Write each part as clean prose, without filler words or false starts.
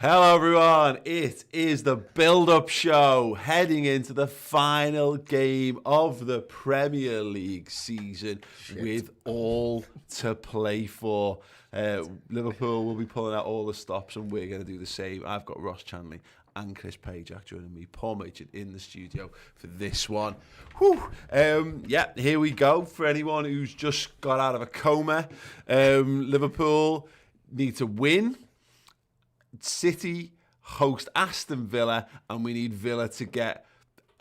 Hello everyone, it is the build-up show heading into the final game of the Premier League season with all to play for. Liverpool will be pulling out all the stops and we're going to do the same. I've got Ross Chanley and Chris Pajak joining me, Paul Machin in the studio for this one. Here we go. For anyone who's just got out of a coma, Liverpool need to win. City host Aston Villa, and we need Villa to get...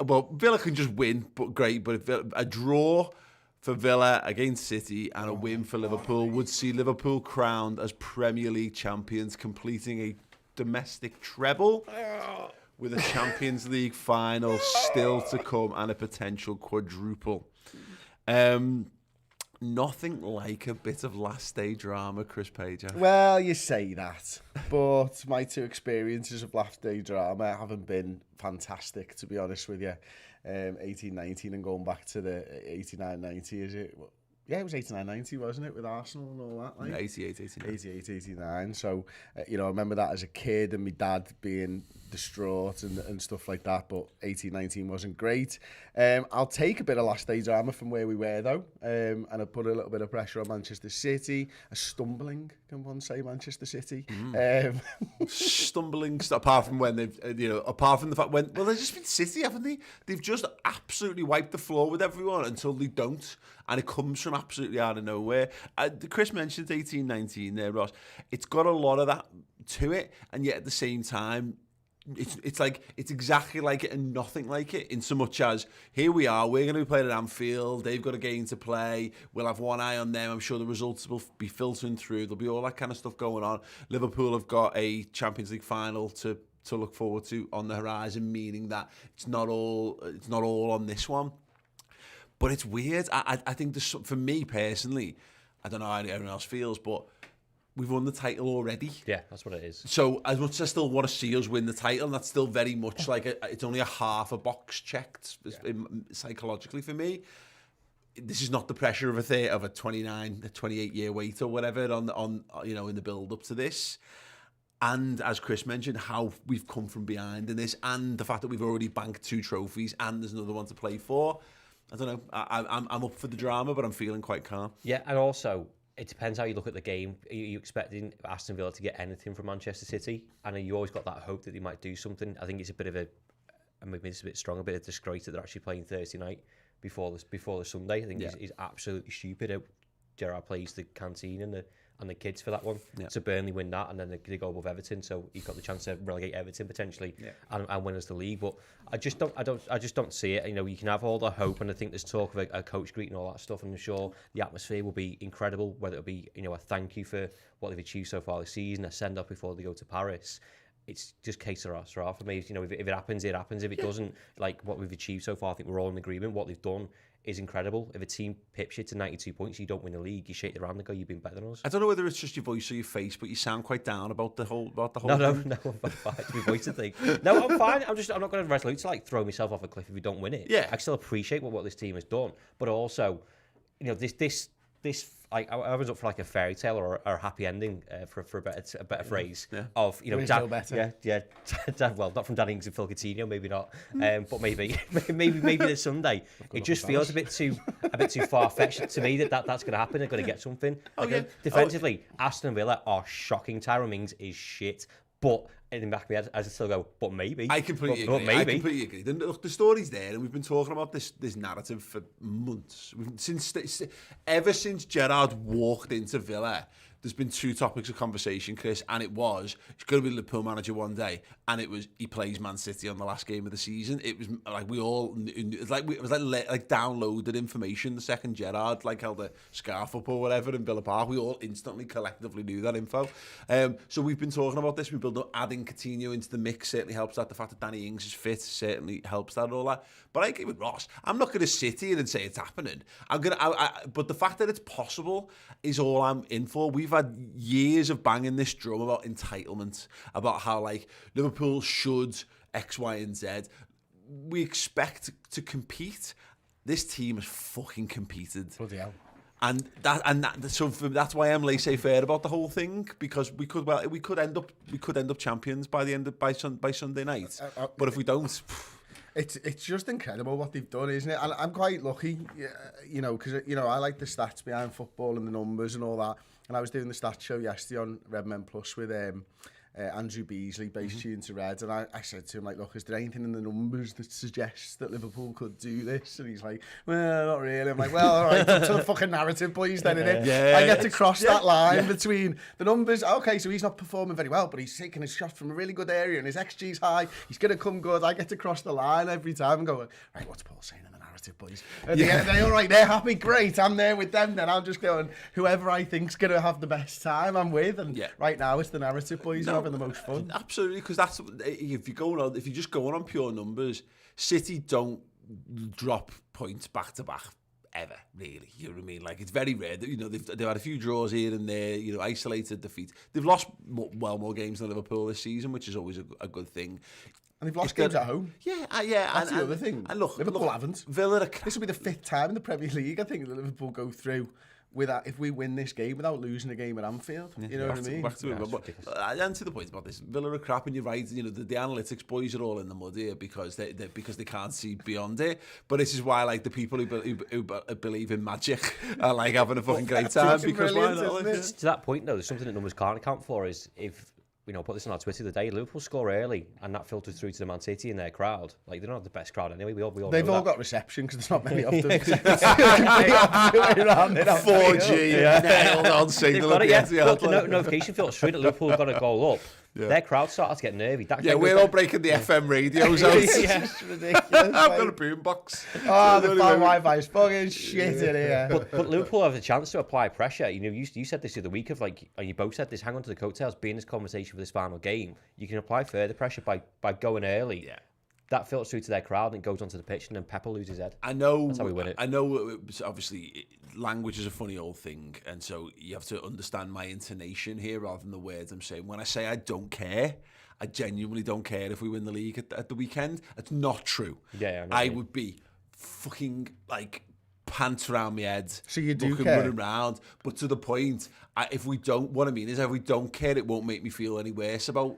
Well, Villa can just win, but great. But a draw for Villa against City and a win for Liverpool would see Liverpool crowned as Premier League champions, completing a domestic treble with a Champions League final still to come and a potential quadruple. Nothing like a bit of last day drama, Chris Pajak. Well, you say that, but my two experiences of last day drama haven't been fantastic, to be honest with you. 18-19 and going back to the 89-90, is it? Yeah, it was 89-90, wasn't it, with Arsenal and all that? Like? 88-89. So, I remember that as a kid and my dad being distraught and stuff like that, but 18-19 wasn't great. I'll take a bit of last day drama from where we were, though, and I'll put a little bit of pressure on Manchester City. A stumbling, can one say, Manchester City? Stumbling, apart from when they've, apart from the fact when, well, they've just been City, haven't they? They've just absolutely wiped the floor with everyone until they don't. And it comes from absolutely out of nowhere. Chris mentioned 18-19 there, Ross. It's got a lot of that to it, and yet at the same time, it's like it's exactly like it and nothing like it. In so much as here we are, we're going to be playing at Anfield. They've got a game to play. We'll have one eye on them. I'm sure the results will be filtering through. There'll be all that kind of stuff going on. Liverpool have got a Champions League final to look forward to on the horizon, meaning that it's not all on this one. But it's weird. I think this, for me personally, I don't know how everyone else feels, but we've won the title already. Yeah, that's what it is. So as much as I still want to see us win the title, that's still very much like it's only a half a box checked psychologically for me. This is not the pressure of a 28 year wait or whatever on in the build up to this. And as Chris mentioned, how we've come from behind in this, and the fact that we've already banked 2 trophies and there's another one to play for. I don't know. I'm up for the drama, but I'm feeling quite calm. Yeah, and also it depends how you look at the game. Are you expecting Aston Villa to get anything from Manchester City? And you always got that hope that they might do something. I think it's a bit of maybe it's a bit strong, a bit of disgrace that they're actually playing Thursday night before the Sunday. I think it's absolutely stupid how Gerrard plays the canteen and the kids for that one. Yeah. So Burnley win that, and then they go above Everton. So he's got the chance to relegate Everton potentially and win us the league. But I just don't see it. You can have all the hope, and I think there's talk of a coach greet and all that stuff. And I'm sure the atmosphere will be incredible. Whether it'll be a thank you for what they've achieved so far this season, a send off before they go to Paris. It's just case for me. If it happens, it happens. If it doesn't, like what we've achieved so far, I think we're all in agreement. What they've done is incredible. If a team pips you to 92 points, you don't win the league, you shake their hand and go, you've been better than us. I don't know whether it's just your voice or your face, but you sound quite down about the whole No, thing. I'm fine. It's my voice, I think. No, I'm fine. I'm not going to resolute to throw myself off a cliff if we don't win it. Yeah. I still appreciate what this team has done, but also, this I was up for a fairy tale or a happy ending for a better phrase of no better. Well, not from Danny Ings and Phil Coutinho, maybe not, but maybe this Sunday. It just feels a bit too far fetched to me that's going to happen. They're going to get something. Defensively, Aston Villa are shocking. Tyrone Mings is shit, but in the back of my head, I still go, but maybe. I completely agree. The story's there, and we've been talking about this narrative for months. Ever since Gerrard walked into Villa, there's been 2 topics of conversation, Chris, and it was, he's going to be the Liverpool manager one day, and it was, he plays Man City on the last game of the season. It was like we all, it was like downloaded information the second Gerrard held a scarf up or whatever in Villa Park. We all instantly, collectively knew that info. So we've been talking about this. We've been adding Coutinho into the mix certainly helps that. The fact that Danny Ings is fit certainly helps that and all that. But I agree with Ross. I'm not going to sit here and say it's happening. But the fact that it's possible is all I'm in for. We've had years of banging this drum about entitlement, about how Liverpool should X, Y, and Z. We expect to compete. This team has fucking competed. Bloody hell. So that's why I'm laissez-faire about the whole thing, because we could end up champions by Sunday night, but if we don't. It's just incredible what they've done, isn't it? And I'm quite lucky, you know, because, you know, I like the stats behind football and the numbers and all that. And I was doing the stats show yesterday on Redmen Plus with Andrew Beasley, based tuned to Red, and I said to him, like, look, is there anything in the numbers that suggests that Liverpool could do this? And he's like, well, not really. I'm like, well, all right, up to the fucking narrative, boys, then, innit? I get to cross that line between the numbers. Okay, so he's not performing very well, but he's taking his shot from a really good area, and his XG's high. He's going to come good. I get to cross the line every time and go, right, what's Paul saying in the narrative, boys? And they're all right, they're happy, great, I'm there with them then. I'm just going, whoever I think's going to have the best time, I'm with. And right now, it's the narrative, boys, having the most fun. Absolutely, because that's if you're just going on pure numbers, City don't drop points back to back ever, really. You know what I mean? Like, it's very rare that, you know, they've had a few draws here and there, you know, isolated defeats. They've lost more games than Liverpool this season, which is always a good thing. And they've lost games at home. Yeah. That's the other thing. And look, Liverpool haven't. Villa, this will be the 5th time in the Premier League, I think, that Liverpool go through without, if we win this game without losing a game at Anfield. You know what I mean? Back to it. And to the point about this, Villa are crap, and you're right. You know, the analytics boys are all in the mud here because they can't see beyond it. But this is why, like, the people who believe in magic are like having a fucking great time, because why not? To that point, though, there's something that numbers can't account for, is if, you know, put this on our Twitter the day, Liverpool score early and that filters through to the Man City and their crowd. Like, they're not the best crowd anyway. We all They've all got reception because there's not many of them. 4G, nailed on signal. But the notification filters through that Liverpool got a goal up. Their crowd started to get nervy. We're all breaking the FM radios out. It's ridiculous. I've got a boombox. Oh, the fan Wi-Fi is fucking shit in here. But Liverpool have a chance to apply pressure. You know, you said this the other week of, like, and you both said this, hang on to the coattails, be in this conversation for this final game. You can apply further pressure by going early. Yeah. That filters through to their crowd and goes onto the pitch, and then Pepper loses his head. I know. That's how we win it. I know. Obviously, language is a funny old thing, and so you have to understand my intonation here rather than the words I'm saying. When I say I don't care, I genuinely don't care if we win the league at the weekend. It's not true. I would be fucking, like, pants around my head. So you do care? Running around, but to the point, if we don't, what I mean is, if we don't care, it won't make me feel any worse about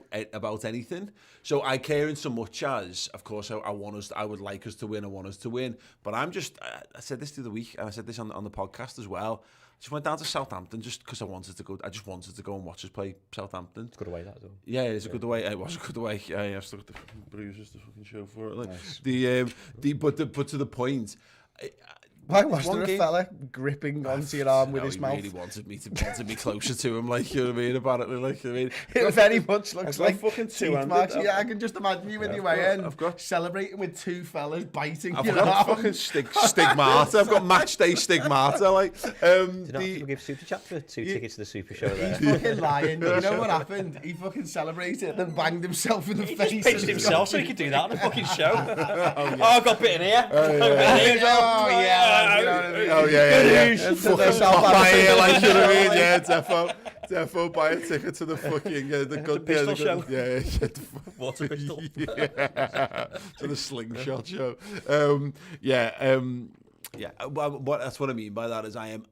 anything. So I care in so much as, of course, I would like us to win. I want us to win. But I'm just, I said this the other week, and I said this on the podcast as well. I just went down to Southampton just because I wanted to go. I just wanted to go and watch us play Southampton. It's a good away, that, though. Yeah, it's a good away. It was a good away. I still got the bruises to fucking show for it. Like, nice. But to the point. Why was there a fella gripping onto your arm with his mouth? He really wanted me closer to him, like, you know what I mean, apparently, like, you know what I mean. It very much looks like fucking two-handed. Yeah, I can just imagine you with your way in, celebrating with two fellas biting your arm. I've got fucking stigmata. I've got match day stigmata, like. Did not people give Super Chat for 2 tickets to the Super Show there? He's fucking lying. You know what happened? He fucking celebrated and banged himself in the face. He pinched himself so he could do that on the fucking show. I got bit in here. Oh, yeah. You know what I mean? Oh yeah. Fucking pop my ear, like, you know what I mean? Yeah, defo buy a ticket to the fucking the pistol show. Yeah, Water pistol. To the slingshot show. That's what I mean by that is I'm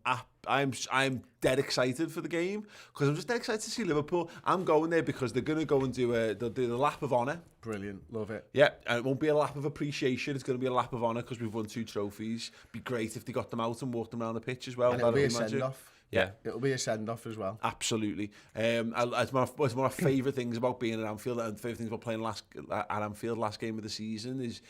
dead excited for the game, because I'm just dead excited to see Liverpool. I'm going there because they're going to go and they'll do the lap of honour. Brilliant, love it. Yeah, and it won't be a lap of appreciation. It's going to be a lap of honour because we've won 2 trophies. Be great if they got them out and walked them around the pitch as well. And it'll be a send-off. Yeah, it'll be a send-off as well. Absolutely. It's one of my favourite things about being at Anfield, and favourite things about playing at Anfield last game of the season is,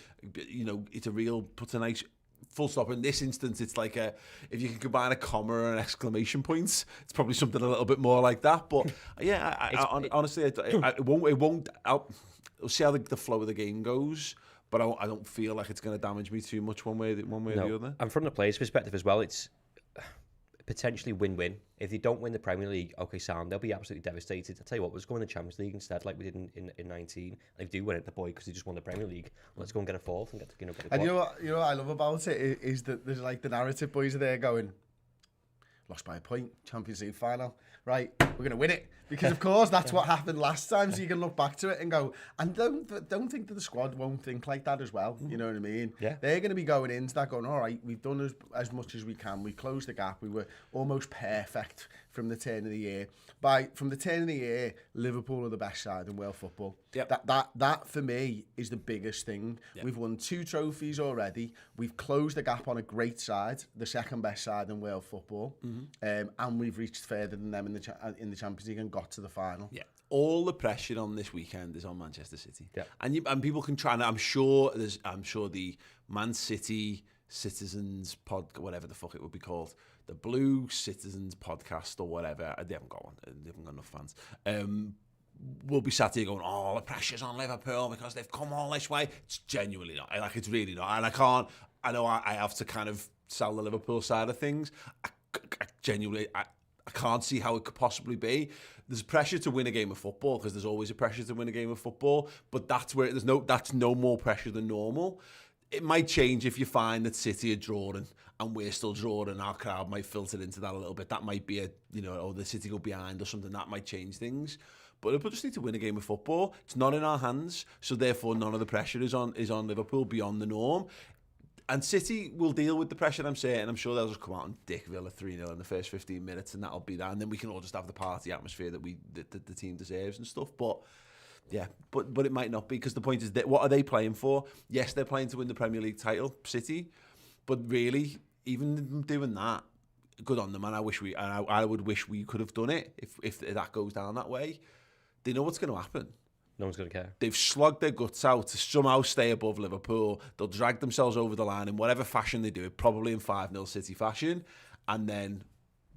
you know, it's a real, puts a nice full stop. In this instance, it's like if you can combine a comma and an exclamation point, it's probably something a little bit more like that. But yeah, honestly, it won't. We'll see how the flow of the game goes. But I don't feel like it's going to damage me too much one way or the other. And from the players' perspective as well, it's potentially win-win. If they don't win the Premier League, okay, sound, they'll be absolutely devastated. I'll tell you what, let's go in the Champions League instead, like we did in 19. If they do win it, the boy, because they just won the Premier League, let's go and get a fourth and get a And you know what I love about it is that there's, like, the narrative boys are there going, lost by a point, Champions League final. Right, we're going to win it. Because, of course, that's what happened last time. So you can look back to it and go, and don't think that the squad won't think like that as well. You know what I mean? Yeah. They're going to be going into that going, all right, we've done as much as we can. We closed the gap. We were almost perfect from the turn of the year. From the turn of the year, Liverpool are the best side in world football. Yep. That for me is the biggest thing. Yep. We've won 2 trophies already. We've closed the gap on a great side, the second best side in world football, and we've reached further than them in the Champions League and got to the final. Yeah, all the pressure on this weekend is on Manchester City. Yeah. And people can try. And I'm sure the Man City Citizens pod, whatever the fuck it would be called, the Blue Citizens podcast or whatever. They haven't got one. They haven't got enough fans. We'll be sat here going, oh, the pressure's on Liverpool because they've come all this way. It's genuinely not. Like, it's really not. And I know I have to kind of sell the Liverpool side of things. I genuinely, I can't see how it could possibly be. There's pressure to win a game of football because there's always a pressure to win a game of football, but that's no more pressure than normal. It might change if you find that City are drawing and we're still drawing and our crowd might filter into that a little bit. That might be the City go behind or something. That might change things. But Liverpool just need to win a game of football. It's not in our hands, so therefore none of the pressure is on Liverpool beyond the norm. And City will deal with the pressure, I'm saying. I'm sure they'll just come out and dick Villa 3-0 in the first 15 minutes, and that'll be that. And then we can all just have the party atmosphere that the team deserves and stuff. But yeah, but it might not be, because the point is that what are they playing for? Yes, they're playing to win the Premier League title, City. But really, even doing that, good on them. And I would wish we could have done it if that goes down that way. They know what's going to happen. No one's going to care. They've slugged their guts out to somehow stay above Liverpool. They'll drag themselves over the line in whatever fashion they do it, probably in 5-0 City fashion, and then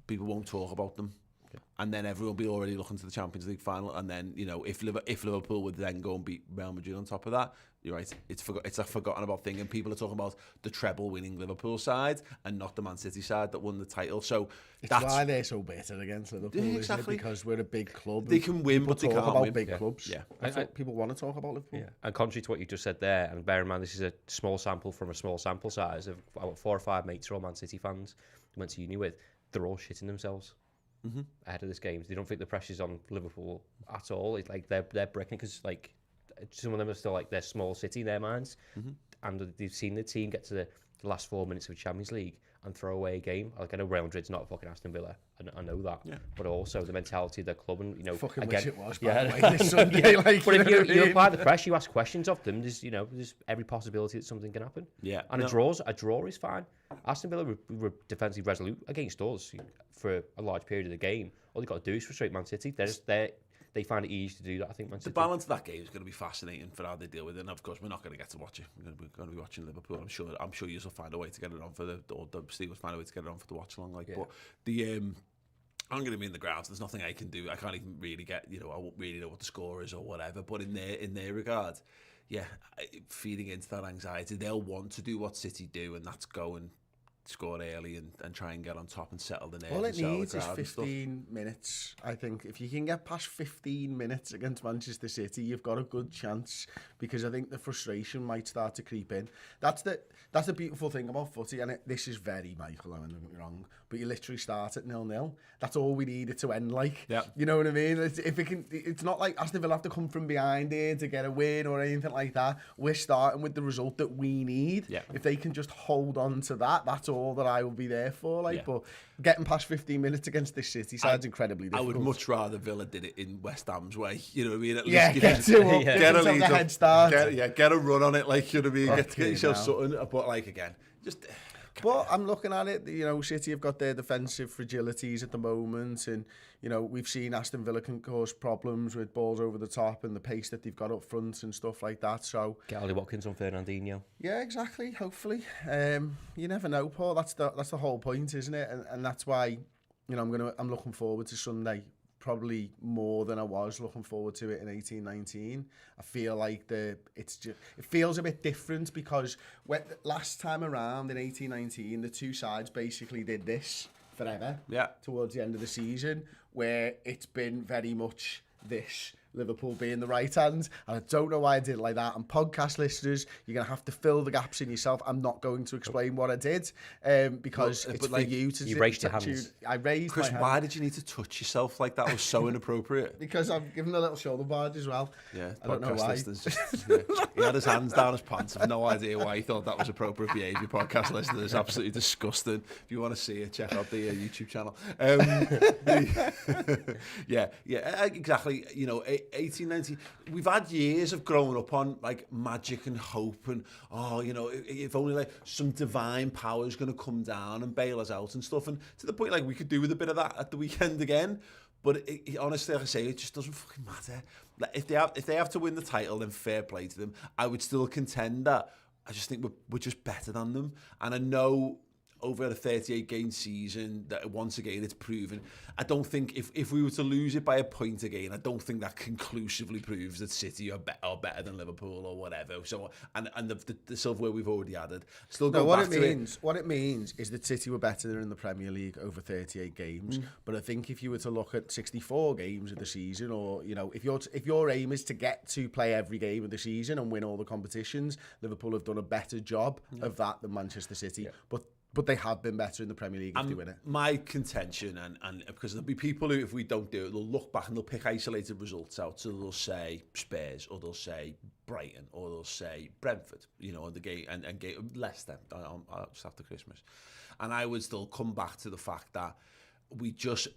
people won't talk about them. Yeah. And then everyone will be already looking to the Champions League final. And then, if Liverpool would then go and beat Real Madrid on top of that, you're right, it's a forgotten about thing. And people are talking about the treble winning Liverpool side and not the Man City side that won the title. So that's why they're so bitter against Liverpool, yeah, exactly. Isn't it? Because we're a big club. They can win, but they can't about win. Big clubs. Yeah. That's what people want to talk about Liverpool. Yeah. And contrary to what you just said there, and bear in mind this is a small sample from a small sample size of about 4 or 5 mates who are all Man City fans I went to uni with, they're all shitting themselves ahead of this game. They don't think the pressure's on Liverpool at all. It's like they're breaking, because like some of them are still like they're small city in their minds, and they've seen the team get to the last 4 minutes of the Champions League and throw away a game. Like, I know Real Madrid's not fucking Aston Villa, I know that, but also the mentality of the club, and fucking again, wish it was, by the way, this Sunday. Like, but if you apply the pressure, you ask questions of them, there's every possibility that something can happen. Yeah, and a draw is fine. Aston Villa were defensively resolute against us for a large period of the game. All they've got to do is frustrate Man City. They find it easy to do that, I think, Man City. The balance of that game is going to be fascinating for how they deal with it. And of course, we're not going to get to watch it. We're going to be watching Liverpool. I'm sure you'll find a way to get it on for the Steve will find a way to get it on for the watch along. But I'm going to be in the grounds. There's nothing I can do. I can't even really get, I won't really know what the score is or whatever. But in their regard, yeah, feeding into that anxiety, they'll want to do what City do, and that's go and score early and try and get on top and settle the nerves. All it needs is 15 minutes. I think if you can get past 15 minutes against Manchester City, you've got a good chance, because I think the frustration might start to creep in. That's the beautiful thing about footy, and this is very Michael, I'm wrong, but you literally start at 0-0. That's all we need it to end like. Yeah. You know what I mean? It's not like Aston Villa have to come from behind here to get a win or anything like that. We're starting with the result that we need. Yeah. If they can just hold on to that, that's all that I will be there for. But getting past 15 minutes against this City side's incredibly difficult. I would much rather Villa did it in West Ham's way. You know what I mean? At least get a lead, head start. Get a run on it. Like, you know what I mean? Okay, get yourself something. But like, again, just. But I'm looking at it, City have got their defensive fragilities at the moment, and we've seen Aston Villa can cause problems with balls over the top and the pace that they've got up front and stuff like that. So get Ollie Watkins on Fernandinho. Yeah, exactly. Hopefully, you never know, Paul. That's the whole point, isn't it? And that's why I'm looking forward to Sunday. Probably more than I was looking forward to it in 18-19. I feel like it feels a bit different, because last time around in 18-19, the two sides basically did this forever. Yeah. Towards the end of the season, where it's been very much this Liverpool being the right hand, and I don't know why I did it like that. And podcast listeners, you're going to have to fill the gaps in yourself. I'm not going to explain what I did because it's for you to... You raised your hands. I raised Chris, my hand. why did you need to touch yourself like that? Was so inappropriate. Because I've given a little shoulder barge as well. Yeah, I don't know why. listeners he had his hands down his pants. I've no idea why he thought that was appropriate behaviour. Podcast listeners, absolutely disgusting. If you want to see it, check out the YouTube channel. Yeah, exactly. You know, 1890. We've had years of growing up on like magic and hope, and you know, if only like some divine power is going to come down and bail us out and stuff. And to the point, like we could do with a bit of that at the weekend again. But honestly, like I say, it just doesn't fucking matter. Like if they have to win the title, then fair play to them. I would still contend that. I just think we're just better than them. And I know over a 38-game season that once again it's proven. I don't think if we were to lose it by a point again, I don't think that conclusively proves that City are better than Liverpool or whatever. So and the silverware we've already added. Still go back to it. What it means is that City were better than in the Premier League over 38 games. But I think if you were to look at 64 games of the season, or you know, if your aim is to get to play every game of the season and win all the competitions, Liverpool have done a better job of that than Manchester City. Yeah. But they have been better in the Premier League if they win it. My contention, and because there'll be people who, if we don't do it, they'll look back and they'll pick isolated results out. So they'll say Spurs, or they'll say Brighton, or they'll say Brentford, you know, and the game and Leicester just after Christmas. And I would still come back to the fact that we just,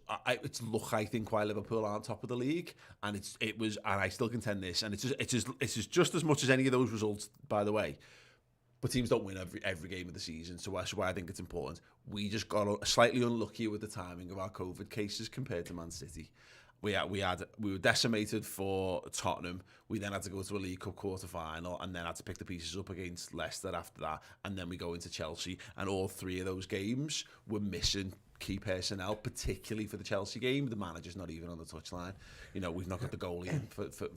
it's luck, I think, why Liverpool aren't top of the league, and and I still contend this, and it's just as much as any of those results, by the way. But teams don't win every game of the season, so that's why I think it's important. We just got slightly unlucky with the timing of our COVID cases compared to Man City. We were decimated for Tottenham. We then had to go to a League Cup quarter-final and then had to pick the pieces up against Leicester after that. And then we go into Chelsea, and all three of those games were missing key personnel, particularly for the Chelsea game. The manager's not even on the touchline. You know, we've not got the goalie in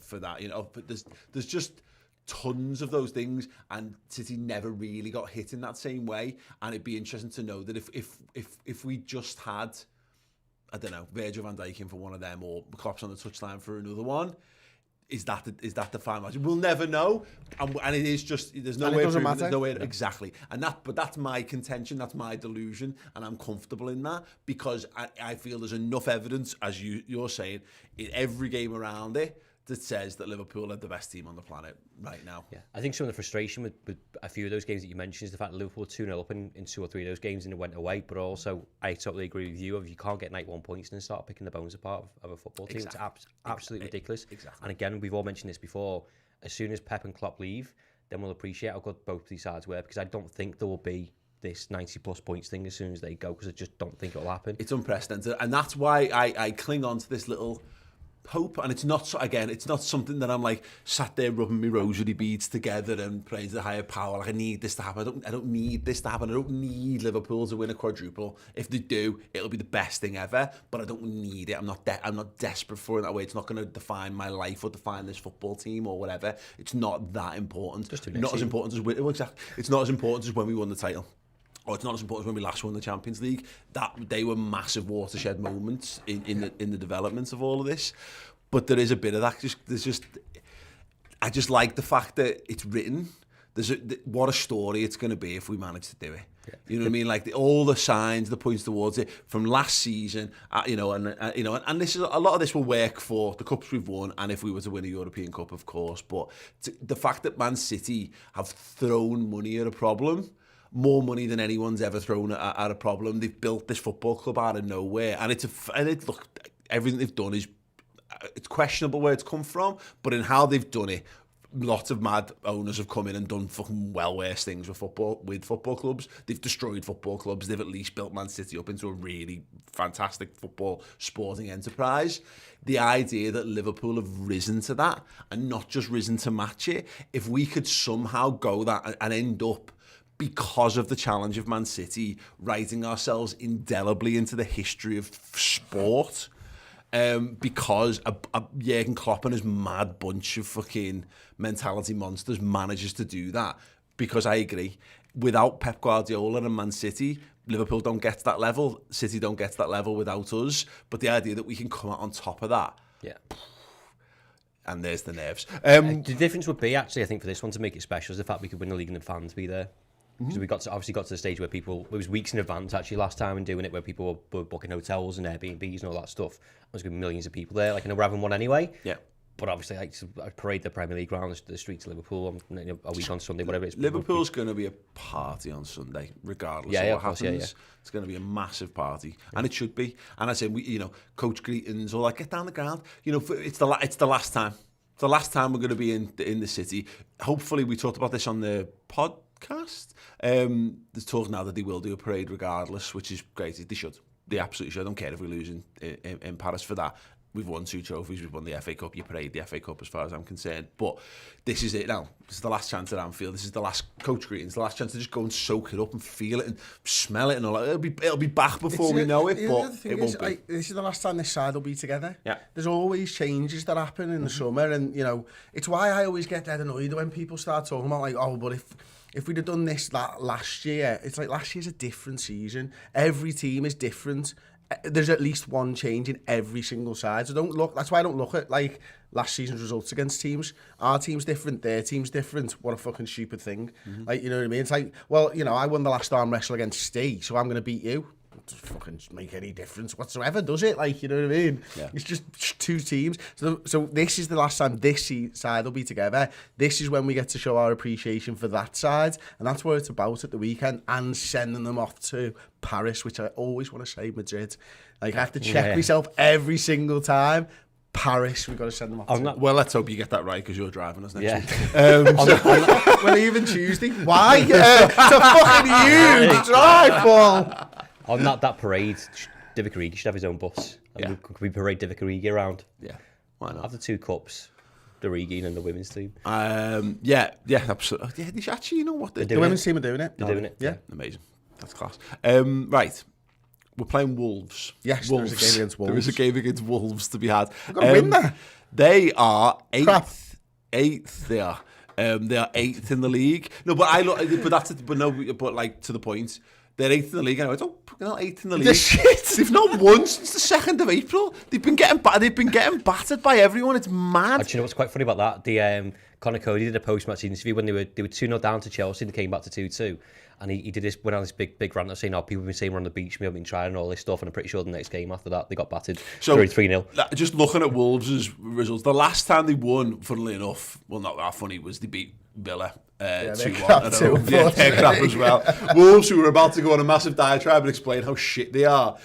for that. You know, but there's just tons of those things, and City never really got hit in that same way. And it'd be interesting to know that if we just had, I don't know, Virgil van Dijk in for one of them, or Klopp's on the touchline for another one, is that the final match? We'll never know, and it is just, there's no way. It doesn't matter. There's no way, exactly. But that's my contention, that's my delusion, and I'm comfortable in that because I feel there's enough evidence, as you're saying, in every game around it, that says that Liverpool are the best team on the planet right now. Yeah, I think some of the frustration with a few of those games that you mentioned is the fact that Liverpool 2-0 up in 2 or 3 of those games and it went away. But also, I totally agree with you. If you can't get 91 points and start picking the bones apart of a football team, exactly. It's absolutely ridiculous. Exactly. And again, we've all mentioned this before. As soon as Pep and Klopp leave, then we'll appreciate how good both these sides were, because I don't think there will be this 90-plus points thing as soon as they go, because I just don't think it'll happen. It's unprecedented, and that's why I cling on to this little hope, and it's not something that I'm like sat there rubbing my rosary beads together and praying to the higher power. Like, I need this to happen. I don't need this to happen. I don't need Liverpool to win a quadruple. If they do, it'll be the best thing ever. But I don't need it. I'm not desperate for it that way. It's not going to define my life or define this football team or whatever. It's not that important. Not as important as exactly. It's not as important as when we won the title. Or it's not as important as when we last won the Champions League. They were massive watershed moments in the development of all of this. But there is a bit of that. I just like the fact that it's written. What a story it's going to be if we manage to do it. Yeah. You know what I mean? Like all the signs, the points towards it from last season. And this is a lot of this will work for the cups we've won, and if we were to win a European Cup, of course. But the fact that Man City have thrown money at a problem. More money than anyone's ever thrown at a problem. They've built this football club out of nowhere, and look, everything they've done is it's questionable where it's come from, but in how they've done it, lots of mad owners have come in and done fucking well worse things with football clubs. They've destroyed football clubs. They've at least built Man City up into a really fantastic football sporting enterprise. The idea that Liverpool have risen to that, and not just risen to match it, if we could somehow go that and end up, because of the challenge of Man City, writing ourselves indelibly into the history of sport, because a Jurgen Klopp and his mad bunch of fucking mentality monsters manages to do that. Because I agree, without Pep Guardiola and Man City, Liverpool don't get to that level, City don't get to that level without us. But the idea that we can come out on top of that, yeah, and there's the nerves. The difference would be, actually, I think, for this one, to make it special, is the fact we could win the league and the fans be there. Because we obviously got to the stage where people, it was weeks in advance actually last time and doing it, where people were booking hotels and Airbnbs and all that stuff. There's going to be millions of people there. Like, I know we're having one anyway. Yeah. But obviously, like, I parade the Premier League ground, the streets of Liverpool a week on Sunday, whatever it is. Liverpool's going to be a party on Sunday, regardless of what happens. It's going to be a massive party, and it should be. And I said, coach greetings, or like, get down the ground. It's the last time. It's the last time we're going to be in the city. Hopefully, we talked about this on the podcast. There's talk now that they will do a parade regardless, which is great. They should. They absolutely should. I don't care if we lose in Paris for that. We've won 2 trophies. We've won the FA Cup. You parade the FA Cup as far as I'm concerned. But this is it now. This is the last chance at Anfield. This is the last coach greetings. The last chance to just go and soak it up and feel it and smell it and all that. It'll be back before we know it, but it won't be. This is the last time this side will be together. Yeah. There's always changes that happen in the summer, and it's why I always get dead annoyed when people start talking about like, oh, but if we'd have done that last year, it's like last year's a different season. Every team is different. There's at least one change in every single side. So that's why I don't look at like last season's results against teams. Our team's different, their team's different. What a fucking stupid thing. Like, you know what I mean? It's like, well, I won the last arm wrestle against Steve, so I'm going to beat you. It doesn't fucking make any difference whatsoever, does it? Like, you know what I mean? Yeah. It's just 2 teams. So this is the last time this side will be together. This is when we get to show our appreciation for that side. And that's what it's about at the weekend, and sending them off to Paris, which I always want to say Madrid. Like, I have to check myself every single time. Paris, we've got to send them off to. Well, let's hope you get that right, because you're driving us next week. Well, even Tuesday. Why? It's a fucking huge drive, Paul. On that parade, Divock Origi should have his own bus. And we parade Divock Origi around. Yeah, why not? Have the 2 cups, the Origi and the women's team. Yeah, absolutely. Yeah, they actually, you know what? The women's team are doing it. They're doing it. Yeah. Amazing. That's class. Right. We're playing Wolves. Yes, Wolves. There is a game against Wolves. There is a game against Wolves to be had. We've got to win that. They are 8th. Crap. 8th, they are. They are 8th in the league. No, but but like, to the point, they're 8th in the league. And I went, they're not 8th in the league. Shit. They've not won since the 2nd of April. They've been getting battered by everyone. It's mad. Actually, you know what's quite funny about that? The Conor Cody did a post-match interview when they were 2-0 down to Chelsea. They came back to 2-2. And he went on this big rant of saying, people have been saying we're on the beach, we haven't been trying all this stuff, and I'm pretty sure the next game after that, they got battered 3-0. Just looking at Wolves' results, the last time they won, funnily enough, well, not that funny, was they beat Villa 2-1. Yeah, they're crap as well. Wolves, who were about to go on a massive diatribe and explain how shit they are,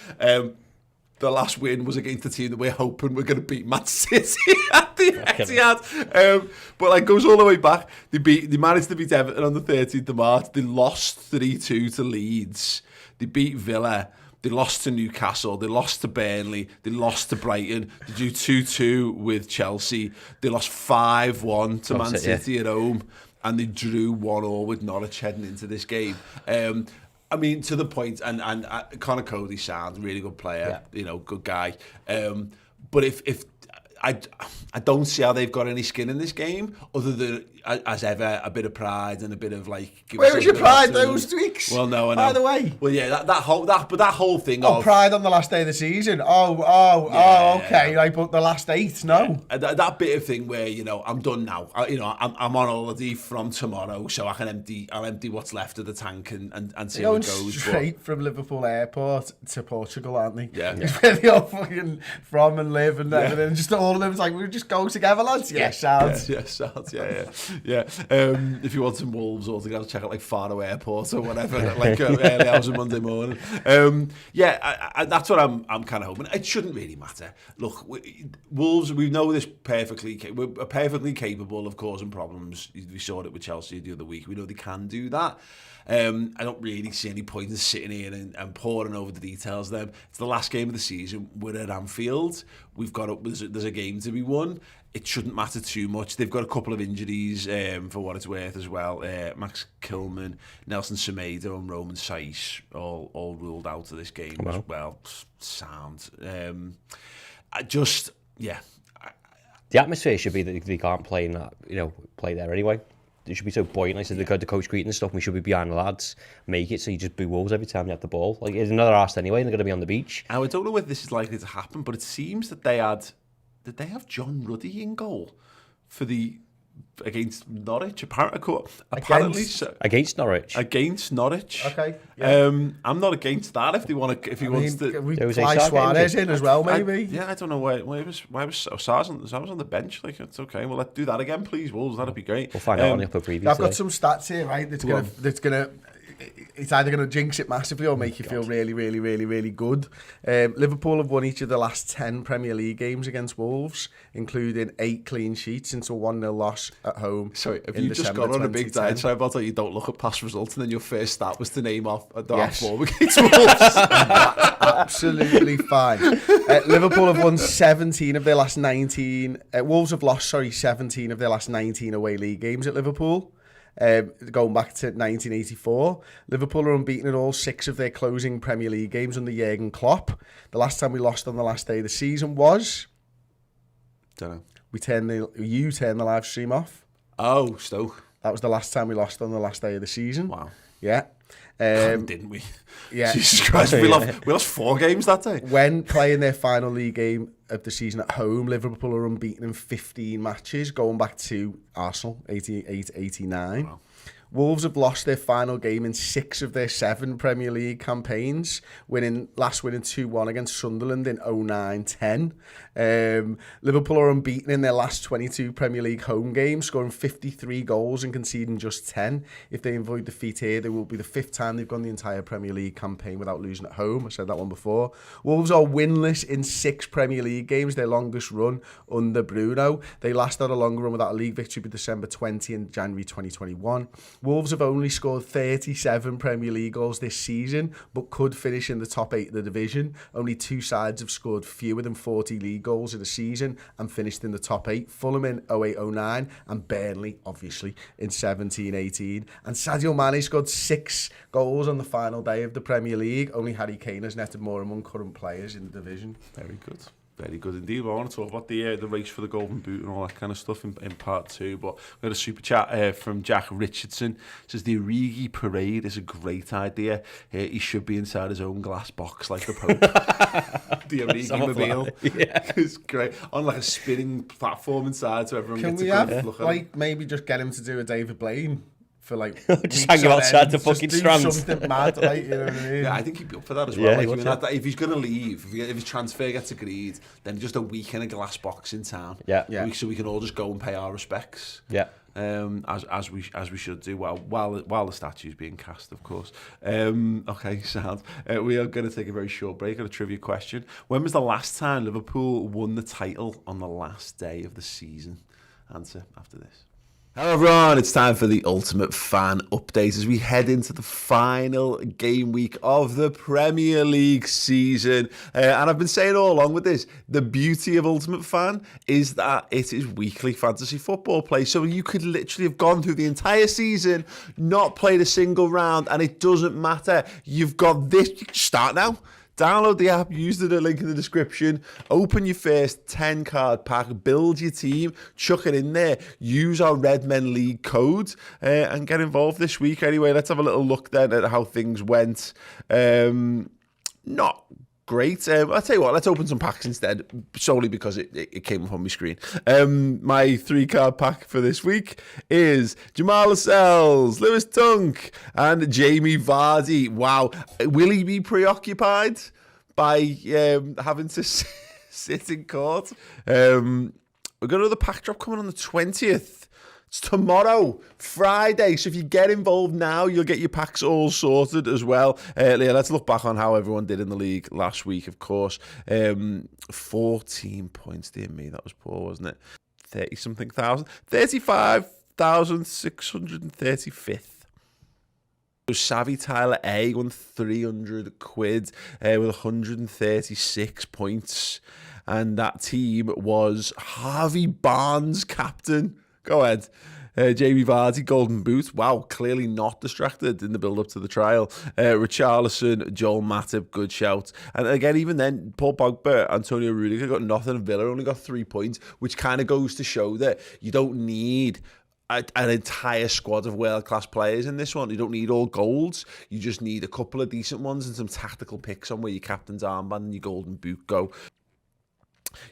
the last win was against the team that we're hoping we're going to beat Man City at the Etihad. But like, goes all the way back. They managed to beat Everton on the 13th of March. They lost 3-2 to Leeds. They beat Villa. They lost to Newcastle. They lost to Burnley. They lost to Brighton. They drew 2-2 with Chelsea. They lost 5-1 to Man City at home. And they drew 1-1 with Norwich heading into this game. I mean, to the point, and Conor Cody sounds really good player, good guy. But if I don't see how they've got any skin in this game, other than, as ever, a bit of pride and a bit of like. Where was your pride those weeks? Well, no, I know. By the way. Well, yeah, that whole thing. Oh, pride on the last day of the season. Okay. Like, but the last 8, no. That bit of thing where I'm done now. I'm on holiday from tomorrow, so I'll empty what's left of the tank and see how it goes. Straight from Liverpool Airport to Portugal, aren't they? Yeah. It's where they all fucking from and live and everything. And just all of them, it's like, we just go together, lads. Yeah, sounds. Yeah, sounds. Yeah. If you want some Wolves, or to go check out like Faro Airport or whatever, like early hours on Monday morning. That's what I'm kind of hoping. It shouldn't really matter. Look, Wolves, we know this perfectly. We're perfectly capable of causing problems. We saw it with Chelsea the other week. We know they can do that. I don't really see any point in sitting here and poring over the details then. It's the last game of the season. We're at Anfield. There's a game to be won. It shouldn't matter too much. They've got a couple of injuries for what it's worth as well. Max Kilman, Nelson Semedo and Roman Saiz all ruled out of this game as well. Sound. The atmosphere should be that they can't play in that, play there anyway. It should be so buoyant. I said the coach greeting and stuff, and we should be behind the lads. Make it so you just boo Wolves every time you have the ball. Like, it's another arse anyway, and they're going to be on the beach. I don't know whether this is likely to happen, but it seems that they had did they have John Ruddy in goal for the against Norwich? Apparently so. Against Norwich. Against Norwich. Okay. Yeah. I'm not against that if they want to. If he wants to, we There was fly a Suarez in as well, maybe. I don't know why was Sars on the bench. Like, it's okay. Well, let's do that again, please, Wolves. That'd be great. We'll find out on the upper preview. I've got some stats here, right? It's either going to jinx it massively or make you feel really, really, really, really good. Liverpool have won each of the last 10 Premier League games against Wolves, including 8 clean sheets into a 1-0 loss at home. Sorry, have you just gone on a big diatribe about how you don't look at past results and then your first stat was to name off the form against Wolves? Absolutely fine. Liverpool have won 17 of their last 19. Wolves have lost, 17 of their last 19 away league games at Liverpool. Going back to 1984, Liverpool are unbeaten in all 6 of their closing Premier League games under Jurgen Klopp. The last time we lost on the last day of the season was... Don't know. You turned the live stream off. Oh, Stoke. That was the last time we lost on the last day of the season. Wow. Yeah. Didn't we? Yeah. Jesus Christ, we lost 4 games that day. When playing their final league game of the season at home, Liverpool are unbeaten in 15 matches, going back to Arsenal, 88-89. Wow. Wolves have lost their final game in 6 of their 7 Premier League campaigns, winning 2-1 against Sunderland in 09-10. Liverpool are unbeaten in their last 22 Premier League home games, scoring 53 goals and conceding just 10. If they avoid defeat here, they will be the 5th time they've gone the entire Premier League campaign without losing at home. I said that one before. Wolves are winless in 6 Premier League games, their longest run under Bruno. They last had a longer run without a league victory by December 20 and January 2021. Wolves have only scored 37 Premier League goals this season, but could finish in the top 8 of the division. Only 2 sides have scored fewer than 40 league goals in a season and finished in the top 8. Fulham in 08-09 and Burnley, obviously, in 17-18. And Sadio Mane scored 6 goals on the final day of the Premier League. Only Harry Kane has netted more among current players in the division. Very good. Very good indeed. Well, I want to talk about the race for the Golden Boot and all that kind of stuff in part 2. But we had a super chat from Jack Richardson. Says the Origi parade is a great idea. He should be inside his own glass box like the Pope. The Origi mobile. Yeah. It's great. On like a spinning platform inside so everyone Can gets we a have, good look at it. maybe just get him to do a David Blaine? For like just hang him outside the fucking Strand. Something mad, like, you know what I mean? Yeah, I think he'd be up for that as well. Yeah, like, if he's going to leave, if his transfer gets agreed, then just a week in a glass box in town. Yeah. So we can all just go and pay our respects. Yeah. As we should do while the statue's being cast, of course. Okay, sound. We are going to take a very short break on a trivia question. When was the last time Liverpool won the title on the last day of the season? Answer after this. Hello everyone, it's time for the Ultimate Fan Update as we head into the final game week of the Premier League season. And I've been saying all along with this, the beauty of Ultimate Fan is that it is weekly fantasy football play. So you could literally have gone through the entire season, not played a single round, and it doesn't matter. You've got this. Start now. Download the app, use the link in the description, open your first 10 card pack, build your team, chuck it in there, use our Redmen League code and get involved this week. Anyway, let's have a little look then at how things went. Not great. I'll tell you what, let's open some packs instead, solely because it came up on my screen. My 3 card pack for this week is Jamal Lascelles, Lewis Tunk, and Jamie Vardy. Wow. Will he be preoccupied by having to sit in court? We've got another pack drop coming on the 20th. It's tomorrow, Friday. So if you get involved now, you'll get your packs all sorted as well. Let's look back on how everyone did in the league last week, of course. 14 points, dear me. That was poor, wasn't it? 30-something thousand. 35,635th. So Savvy Tyler A won 300 quid with 136 points. And that team was Harvey Barnes, captain. Go ahead. Jamie Vardy, Golden Boot. Wow, clearly not distracted in the build-up to the trial. Richarlison, Joel Matip, good shout. And again, even then, Paul Pogba, Antonio Rudiger got nothing. Villa only got 3 points, which kind of goes to show that you don't need an entire squad of world-class players in this one. You don't need all golds. You just need a couple of decent ones and some tactical picks on where your captain's armband and your Golden Boot go.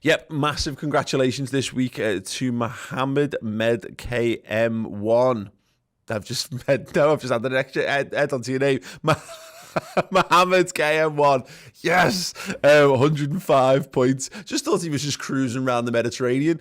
Yep, massive congratulations this week to Mohammed Med KM1. I've just added an extra Ed onto your name. Mohammed KM1, yes, 105 points. Just thought he was just cruising around the Mediterranean,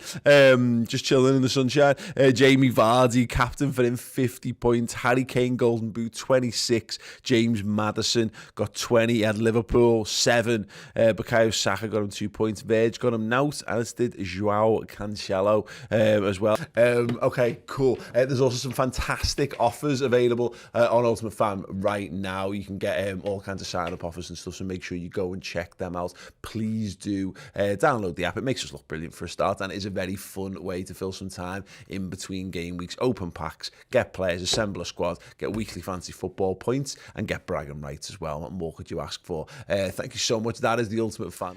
just chilling in the sunshine. Jamie Vardy, captain for him, 50 points. Harry Kane, Golden Boot, 26. James Maddison got 20. He had Liverpool, 7. Bukayo Saka got him 2 points. Verge got him nout, as did Joao Cancelo as well. Okay, cool. There's also some fantastic offers available on Ultimate Fan right now. You can get all kinds of sign-up offers and stuff, so make sure you go and check them out. Please do download the app. It makes us look brilliant for a start, and it is a very fun way to fill some time in between game weeks. Open packs, get players, assemble a squad, get weekly fantasy football points, and get bragging rights as well. What more could you ask for? Thank you so much. That is the Ultimate Fan.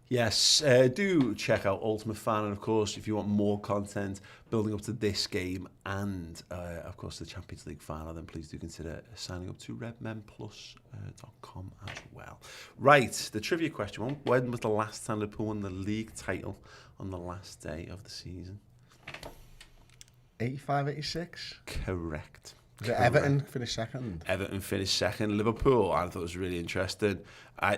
Yes, do check out Ultimate Fan, and of course, if you want more content building up to this game and, of course, the Champions League final, then please do consider signing up to redmenplus.com as well. Right, the trivia question. When was the last time Liverpool won the league title on the last day of the season? 85-86? Correct. Everton finished second. Everton finished second. Liverpool, I thought it was really interesting.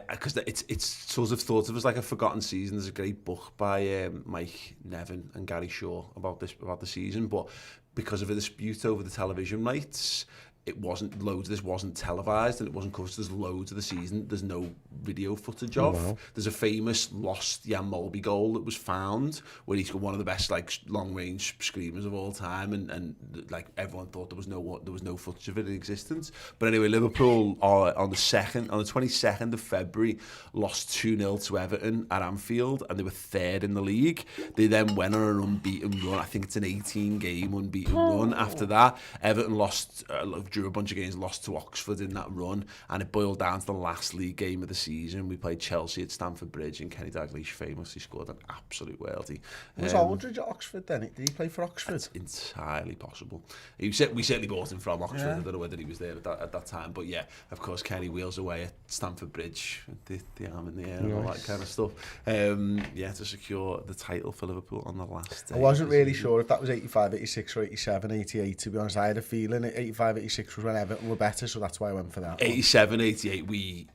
Because it's sort of thought of as like a forgotten season. There's a great book by Mike Nevin and Gary Shaw about the season, but because of a dispute over the television rights, this wasn't televised and it wasn't covered. So there's loads of the season there's no video footage of. Wow. There's a famous lost Jan Molby goal that was found where he's got one of the best like long range screamers of all time, and like everyone thought there was no footage of it in existence. But anyway, Liverpool on the 22nd of February lost 2-0 to Everton at Anfield, and they were third in the league. They then went on an unbeaten run. I think it's an 18-game unbeaten run. After that, Everton drew a bunch of games, lost to Oxford in that run, and it boiled down to the last league game of the season. We played Chelsea at Stamford Bridge, and Kenny Dalglish famously scored an absolute worldie. Was Aldridge at Oxford then? Did he play for Oxford? That's entirely possible. We certainly bought him from Oxford. Yeah. I don't know whether he was there at that time, but yeah, of course, Kenny wheels away at Stamford Bridge, the arm in the air, and all that kind of stuff. To secure the title for Liverpool on the last day. I wasn't really sure if that was 85, 86 or 87, 88, to be honest. I had a feeling 85, 86 was when Everton were better, so that's why I went for that. 87, 88, we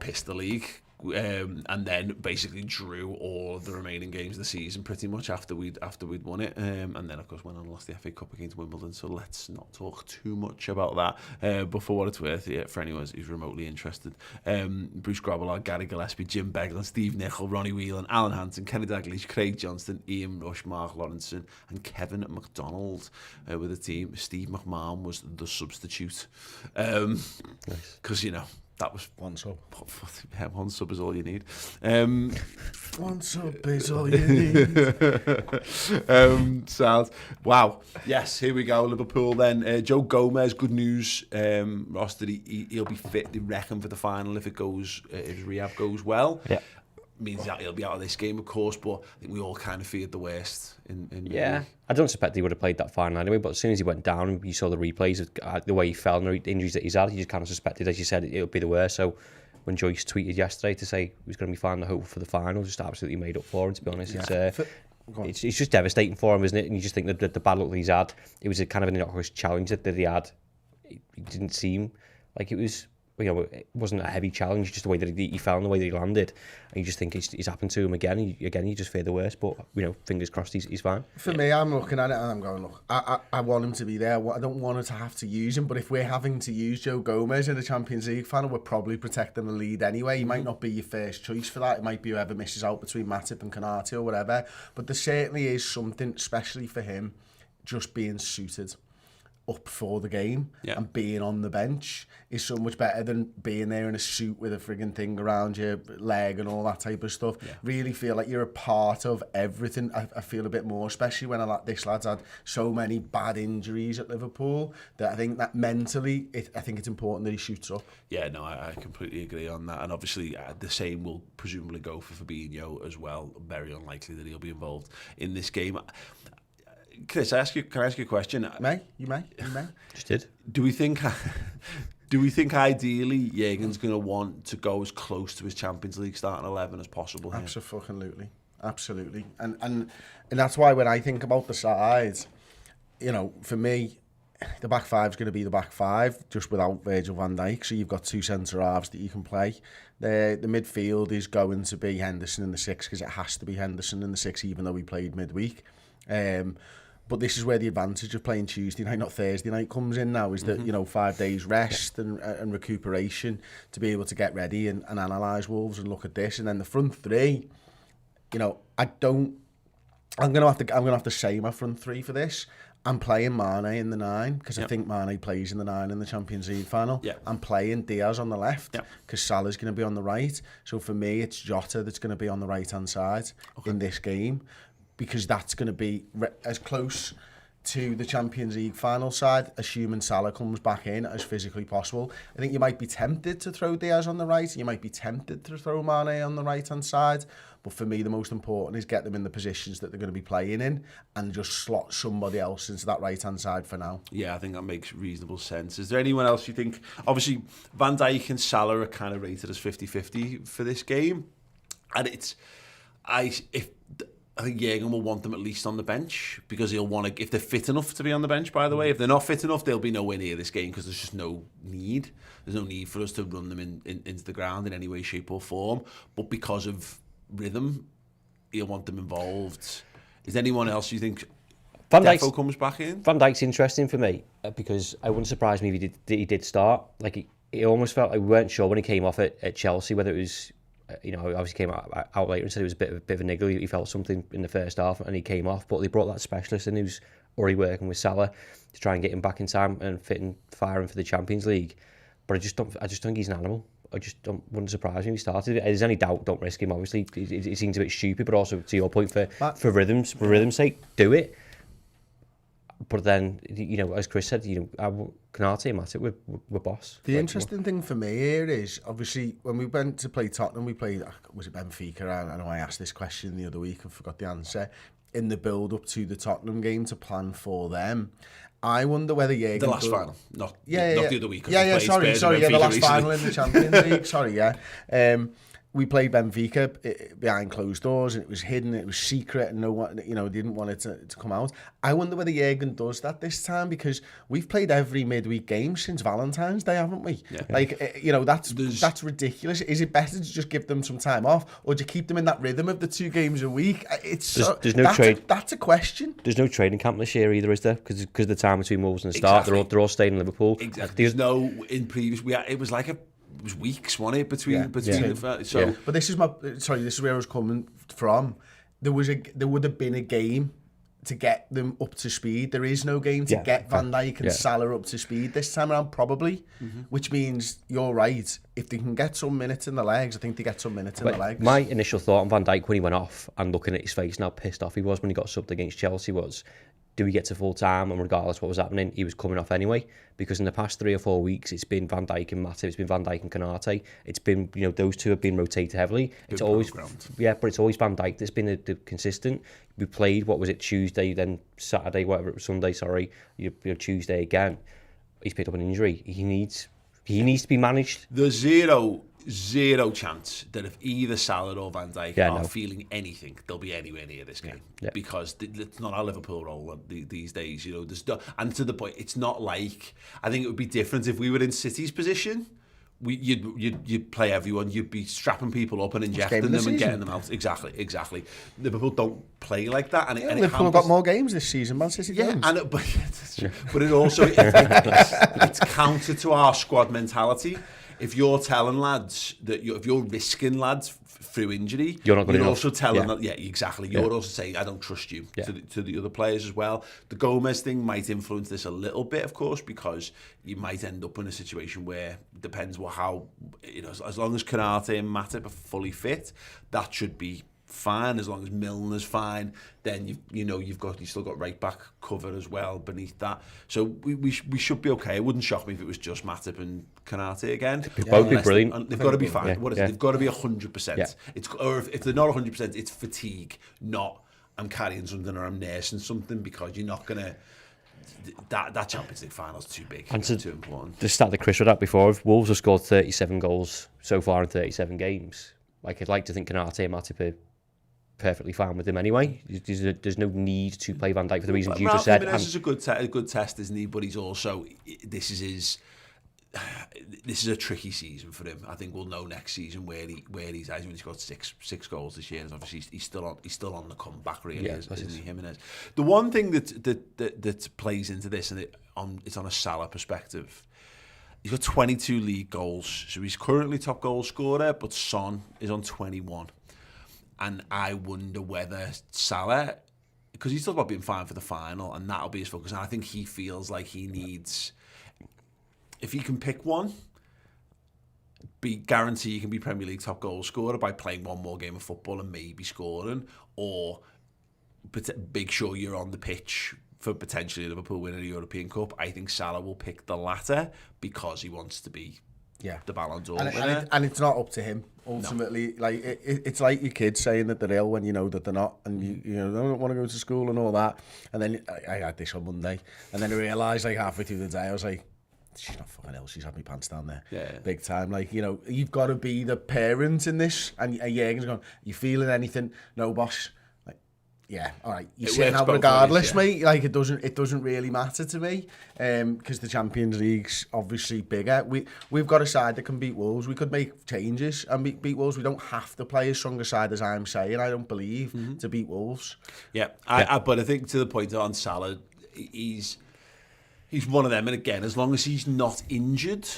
pissed the league. And then basically drew all of the remaining games of the season pretty much after we'd won it, and then of course went on and lost the FA Cup against Wimbledon. So let's not talk too much about that. But for what it's worth, for anyone who's remotely interested, Bruce Grobbelaar, Gary Gillespie, Jim Beglin, Steve Nichol, Ronnie Whelan, Alan Hansen, Kenny Dalglish, Craig Johnston, Ian Rush, Mark Lawrenson, and Kevin McDonald with the team. Steve McMahon was the substitute, because that was one sub. Yeah, one sub is all you need. One sub is all you need. Sounds. Wow. Yes, here we go. Liverpool then. Joe Gomez, good news. Ross, that he'll be fit, they reckon, for the final if his rehab goes well. Yeah. Means that he'll be out of this game, of course, but I think we all kind of feared the worst. I don't suspect he would have played that final anyway, but as soon as he went down, you saw the replays of the way he fell and the injuries that he's had. You just kind of suspected, as you said, it would be the worst. So when Joyce tweeted yesterday to say he was going to be fine, the hope for the final, just absolutely made up for him, to be honest. Yeah. It's just devastating for him, isn't it? And you just think that the bad luck that he's had, it was a kind of an innocuous challenge that he had. It didn't seem like it was... it wasn't a heavy challenge, just the way that he fell and the way that he landed, and you just think it's happened to him again. You just fear the worst, but fingers crossed he's fine. For me, I'm looking at it and I'm going, look, I want him to be there. I don't want to have to use him, but if we're having to use Joe Gomez in the Champions League final, we're probably protecting the lead anyway. He might not be your first choice for that. It might be whoever misses out between Matip and Konate or whatever, but there certainly is something, especially for him, just being suited up for the game, and being on the bench is so much better than being there in a suit with a frigging thing around your leg and all that type of stuff. Really feel like you're a part of everything. I feel a bit more, especially when this lad's had so many bad injuries at Liverpool, that I think that mentally, I think it's important that he shoots up. Yeah, no, I completely agree on that. And obviously the same will presumably go for Fabinho as well. Very unlikely that he'll be involved in this game. Chris, can I ask you a question? You may. Just did. Do we think Do we think ideally Jurgen's going to want to go as close to his Champions League starting 11 as possible here? Absolutely. And that's why when I think about the sides, you know, for me, the back five is going to be the back five, just without Virgil van Dijk. So you've got two centre halves that you can play. The midfield is going to be Henderson in the 6, because it has to be Henderson in the 6, even though we played midweek. But this is where the advantage of playing Tuesday night, not Thursday night, comes in now, is that, you know, 5 days rest and recuperation to be able to get ready and analyse Wolves and look at this. And then the front three, you know, I'm gonna have to say my front three for this. I'm playing Mane in the 9, because I think Mane plays in the 9 in the Champions League final. I'm playing Diaz on the left, because Salah's going to be on the right. So for me, it's Jota that's going to be on the right-hand side in this game, because that's going to be as close to the Champions League final side, assuming Salah comes back in, as physically possible. I think you might be tempted to throw Diaz on the right, you might be tempted to throw Mane on the right-hand side, but for me the most important is get them in the positions that they're going to be playing in and just slot somebody else into that right-hand side for now. Yeah, I think that makes reasonable sense. Is there anyone else you think, obviously Van Dijk and Salah are kind of rated as 50-50 for this game, and I think Jurgen will want them at least on the bench, because he'll want to, if they're fit enough to be on the bench, by the way. If they're not fit enough, they'll be nowhere near this game, because there's just no need. There's no need for us to run them into the ground in any way, shape or form. But because of rhythm, he'll want them involved. Is there anyone else you think Defo comes back in? Van Dijk's interesting for me, because I wouldn't surprise me if he did start. Like, it almost felt like we weren't sure when he came off at Chelsea whether it was, you know, obviously came out later and said it was a bit of a niggle. He felt something in the first half and he came off, but they brought that specialist in who's already working with Salah to try and get him back in time and fit and firing for the Champions League. But I just think he's an animal. Wouldn't surprise me if he started. If there's any doubt, don't risk him. Obviously, it seems a bit stupid, but also to your point, for rhythm's sake, do it. But then, you know, as Chris said, you know, Konate and Matip, we're boss. The interesting thing for me here is, obviously, when we went to play Tottenham, we played, was it Benfica? I know I asked this question the other week and forgot the answer. In the build-up to the Tottenham game to plan for them, I wonder whether Jurgen... The last final, not the other week. Sorry, the last final in the Champions League, sorry. We played Benfica behind closed doors, and it was hidden, it was secret, and no one, you know, didn't want it to come out. I wonder whether Jurgen does that this time, because we've played every midweek game since Valentine's Day, haven't we? Yeah. Like, you know, that's ridiculous. Is it better to just give them some time off, or do you keep them in that rhythm of the 2 games a week? That's a question. There's no training camp this year either, is there? Because of the time between Wolves and the start, they're all staying in Liverpool. Exactly. There's no, in previous, it was like it was weeks, wasn't it, between the... So, but this is where I was coming from. There would have been a game to get them up to speed. There is no game to get Van Dijk and Salah up to speed this time around, probably, which means you're right. If they can get some minutes in the legs, I think they get some minutes in the legs. My initial thought on Van Dijk when he went off, and looking at his face and how pissed off he was when he got subbed against Chelsea, was, do we get to full time? And regardless what was happening, he was coming off anyway, because in the past 3 or 4 weeks it's been Van Dijk and Matip, it's been Van Dijk and Konate, it's been, you know, those two have been rotated heavily. It's always but it's always Van Dijk that's been the consistent. We played, what was it, Tuesday, then Saturday, whatever it was, Sunday, sorry, you know, Tuesday again. He's picked up an injury. He needs to be managed. There's zero chance that if either Salah or Van Dijk are feeling anything, they'll be anywhere near this game, because it's not how Liverpool roll these days. You know, and to the point, it's not like, I think it would be different if we were in City's position. You'd play everyone. You'd be strapping people up and injecting them and getting them out. Exactly. Liverpool don't play like that. And Liverpool have got more games this season. Man City games. But it also it's counter to our squad mentality. If you're telling lads that if you're risking lads through injury, you're also telling them, You're also saying, I don't trust you to the other players as well. The Gomez thing might influence this a little bit, of course, because you might end up in a situation where it depends how, you know, as long as Konate and Matip are fully fit, that should be fine. As long as Milner's fine, then you've still got right back cover as well beneath that. So we should be okay. It wouldn't shock me if it was just Matip and Konate again. Both be brilliant. They've got to be fine. Yeah. What is it? They've got to be 100%. Or if they're not 100%, it's fatigue, not I'm carrying something or I'm nursing something, because you're not gonna. that Champions League final's too big, and too important. The stat that Chris read out before, Wolves have scored 37 goals so far in 37 games. Like, I'd like to think Canate and Matip are perfectly fine with him anyway. There's no need to play Van Dijk for the reasons you just said. This is a good test, isn't he? But he's also, this is a tricky season for him. I think we'll know next season where he's at. He's got six goals this year, and obviously he's still on the comeback, really, isn't he, Jimenez? The one thing that plays into this, and it's on a Salah perspective. He's got 22 league goals, so he's currently top goal scorer, but Son is on 21. And I wonder whether Salah, because he's talking about being fine for the final, and that'll be his focus. And I think he feels like he needs, if he can pick one, guarantee he can be Premier League top goal scorer by playing one more game of football and maybe scoring, or make sure you're on the pitch for potentially Liverpool winning a European Cup. I think Salah will pick the latter because he wants to be the Ballon d'Or winner. And it's not up to him ultimately. No. Like it's like your kids saying that they're ill when you know that they're not, and you know they don't want to go to school and all that. And then I had this on Monday, and then I realised like halfway through the day I was like, she's not fucking ill. She's had me pants down there, big time. Like, you know, you've got to be the parent in this. And Jürgen's going, you feeling anything? No, boss. Yeah, all right. You're saying out regardless, mate. Like it doesn't really matter to me, because the Champions League's obviously bigger. We've got a side that can beat Wolves. We could make changes and beat Wolves. We don't have to play as strong a side as I'm saying. I don't believe to beat Wolves. Yeah, but I think to the point on Salah, he's one of them. And again, as long as he's not injured,